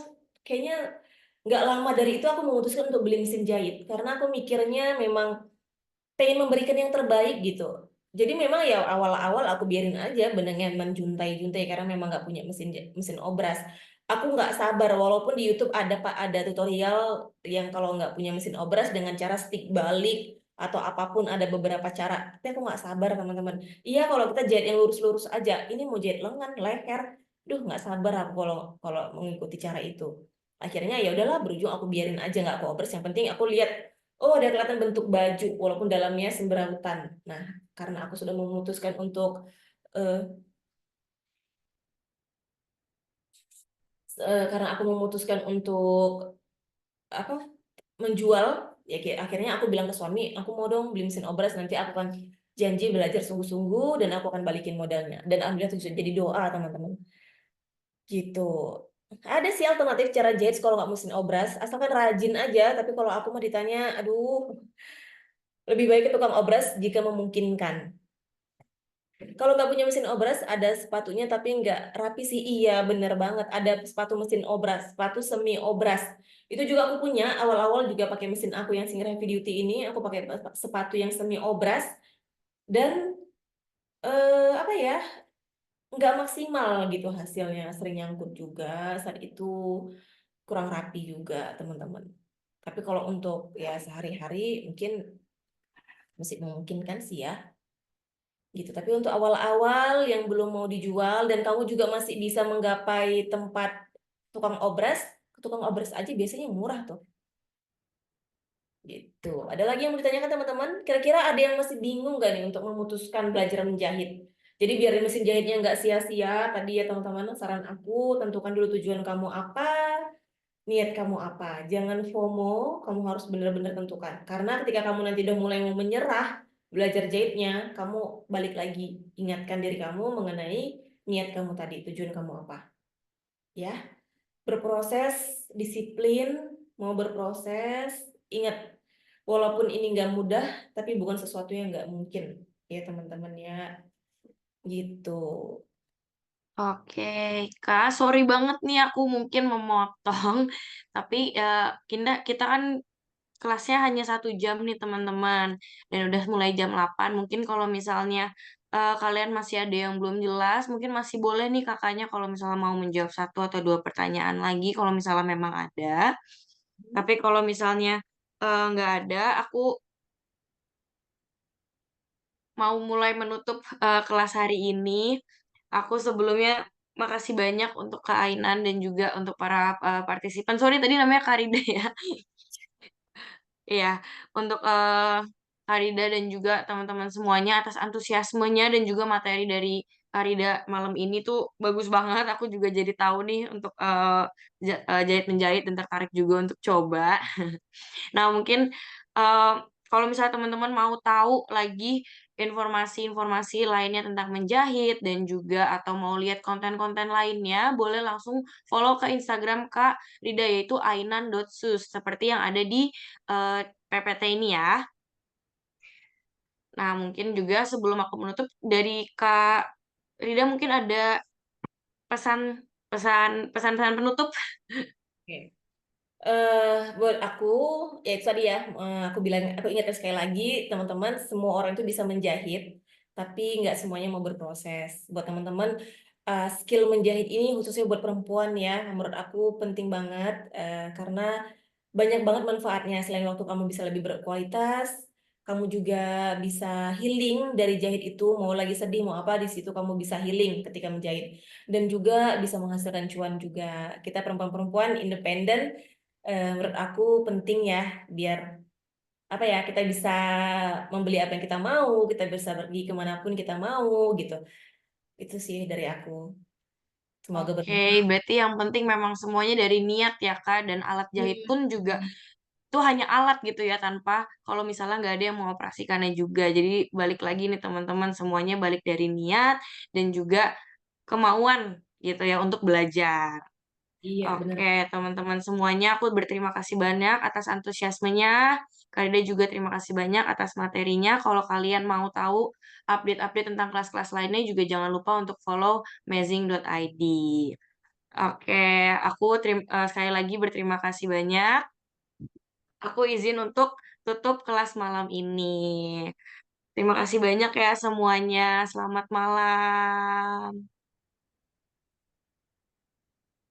kayaknya nggak lama dari itu aku memutuskan untuk beli mesin jahit karena aku mikirnya memang pengen memberikan yang terbaik gitu. Jadi memang ya awal-awal aku biarin aja benangnya menjuntai-juntai karena memang nggak punya mesin obras. Aku nggak sabar walaupun di YouTube ada Pak ada tutorial yang kalau nggak punya mesin obras dengan cara stick balik atau apapun ada beberapa cara. Tapi aku nggak sabar teman-teman. Iya kalau kita jahit yang lurus-lurus aja. Ini mau jahit lengan, leher. Duh nggak sabar aku kalau kalau mengikuti cara itu. Akhirnya ya udahlah berujung aku biarin aja nggak aku obras. Yang penting aku lihat oh, ada kelihatan bentuk baju walaupun dalamnya semberautan. Nah, karena aku sudah memutuskan untuk eh, karena aku memutuskan untuk apa menjual, ya akhirnya aku bilang ke suami, aku mau dong beli mesin obras, nanti aku akan janji belajar sungguh-sungguh dan aku akan balikin modalnya. Dan alhamdulillah itu jadi doa teman-teman. Gitu. Ada sih alternatif cara jahit kalau nggak mesin obras, asalkan rajin aja. Tapi kalau aku mau ditanya, aduh, lebih baik ke tukang obras jika memungkinkan. Kalau nggak punya mesin obras, ada sepatunya tapi nggak rapi sih. Iya, bener banget. Ada sepatu mesin obras, sepatu semi obras. Itu juga aku punya. Awal-awal juga pakai mesin aku yang Singh Heavy Duty ini. Aku pakai sepatu yang semi obras dan apa ya, nggak maksimal gitu hasilnya. Sering nyangkut juga saat itu, kurang rapi juga teman-teman. Tapi kalau untuk ya sehari-hari mungkin masih memungkinkan sih ya. Gitu. Tapi untuk awal-awal yang belum mau dijual dan kamu juga masih bisa menggapai tempat tukang obras, ke tukang obras aja biasanya murah tuh. Gitu. Ada lagi yang mau ditanyakan teman-teman? Kira-kira ada yang masih bingung nggak nih untuk memutuskan belajar menjahit? Jadi biar mesin jahitnya nggak sia-sia, tadi ya teman-teman, saran aku tentukan dulu tujuan kamu apa, niat kamu apa. Jangan FOMO, kamu harus benar-benar tentukan. Karena ketika kamu nanti udah mulai mau menyerah belajar jahitnya, kamu balik lagi, ingatkan diri kamu mengenai niat kamu tadi, tujuan kamu apa. Ya, berproses, disiplin, mau berproses, ingat, walaupun ini nggak mudah, tapi bukan sesuatu yang nggak mungkin, ya teman-teman ya, gitu. Oke, Kak, sorry banget nih aku mungkin memotong, tapi kita kan kelasnya hanya 1 jam nih teman-teman, dan udah mulai jam 8. Mungkin kalau misalnya kalian masih ada yang belum jelas, mungkin masih boleh nih kakaknya kalau misalnya mau menjawab 1 atau 2 pertanyaan lagi, kalau misalnya memang ada. Tapi kalau misalnya nggak ada, aku mau mulai menutup kelas hari ini. Aku sebelumnya makasih banyak untuk Kak Ainan dan juga untuk para partisipan. Sorry tadi namanya Karida ya. Iya, untuk Karida dan juga teman-teman semuanya atas antusiasmenya dan juga materi dari Karida malam ini tuh bagus banget. Aku juga jadi tahu nih untuk jahit menjahit dan tertarik juga untuk coba. Nah, mungkin eh, kalau misalnya teman-teman mau tahu lagi informasi-informasi lainnya tentang menjahit dan juga atau mau lihat konten-konten lainnya, boleh langsung follow ke Instagram Kak Rida yaitu ainan.sus seperti yang ada di PPT ini ya. Nah, mungkin juga sebelum aku menutup dari Kak Rida mungkin ada pesan pesan-pesan penutup. Oke. Buat aku, ya itu tadi ya, aku bilang, aku ingatkan sekali lagi, teman-teman, semua orang itu bisa menjahit, tapi nggak semuanya mau berproses. Buat teman-teman, skill menjahit ini khususnya buat perempuan ya, menurut aku penting banget, karena banyak banget manfaatnya. Selain waktu kamu bisa lebih berkualitas, kamu juga bisa healing dari jahit itu. Mau lagi sedih, mau apa, di situ kamu bisa healing ketika menjahit. Dan juga bisa menghasilkan cuan juga. Kita perempuan-perempuan independen, menurut aku penting ya, biar apa ya, kita bisa membeli apa yang kita mau, kita bisa pergi kemanapun kita mau gitu. Itu sih dari aku. Semoga Oke, bermanfaat. berarti yang penting memang semuanya dari niat ya Kak, dan alat jahit pun juga Hmm. itu hanya alat gitu ya, tanpa kalau misalnya nggak ada yang mengoperasikannya juga. Jadi balik lagi nih teman-teman, semuanya balik dari niat dan juga kemauan gitu ya untuk belajar. Iya, benar. Oke, teman-teman semuanya, aku berterima kasih banyak atas antusiasmenya. Karida juga terima kasih banyak atas materinya. Kalau kalian mau tahu update-update tentang kelas-kelas lainnya, juga jangan lupa untuk follow mazing.id. Oke, aku sekali lagi berterima kasih banyak. Aku izin untuk tutup kelas malam ini. Terima kasih banyak ya semuanya. Selamat malam.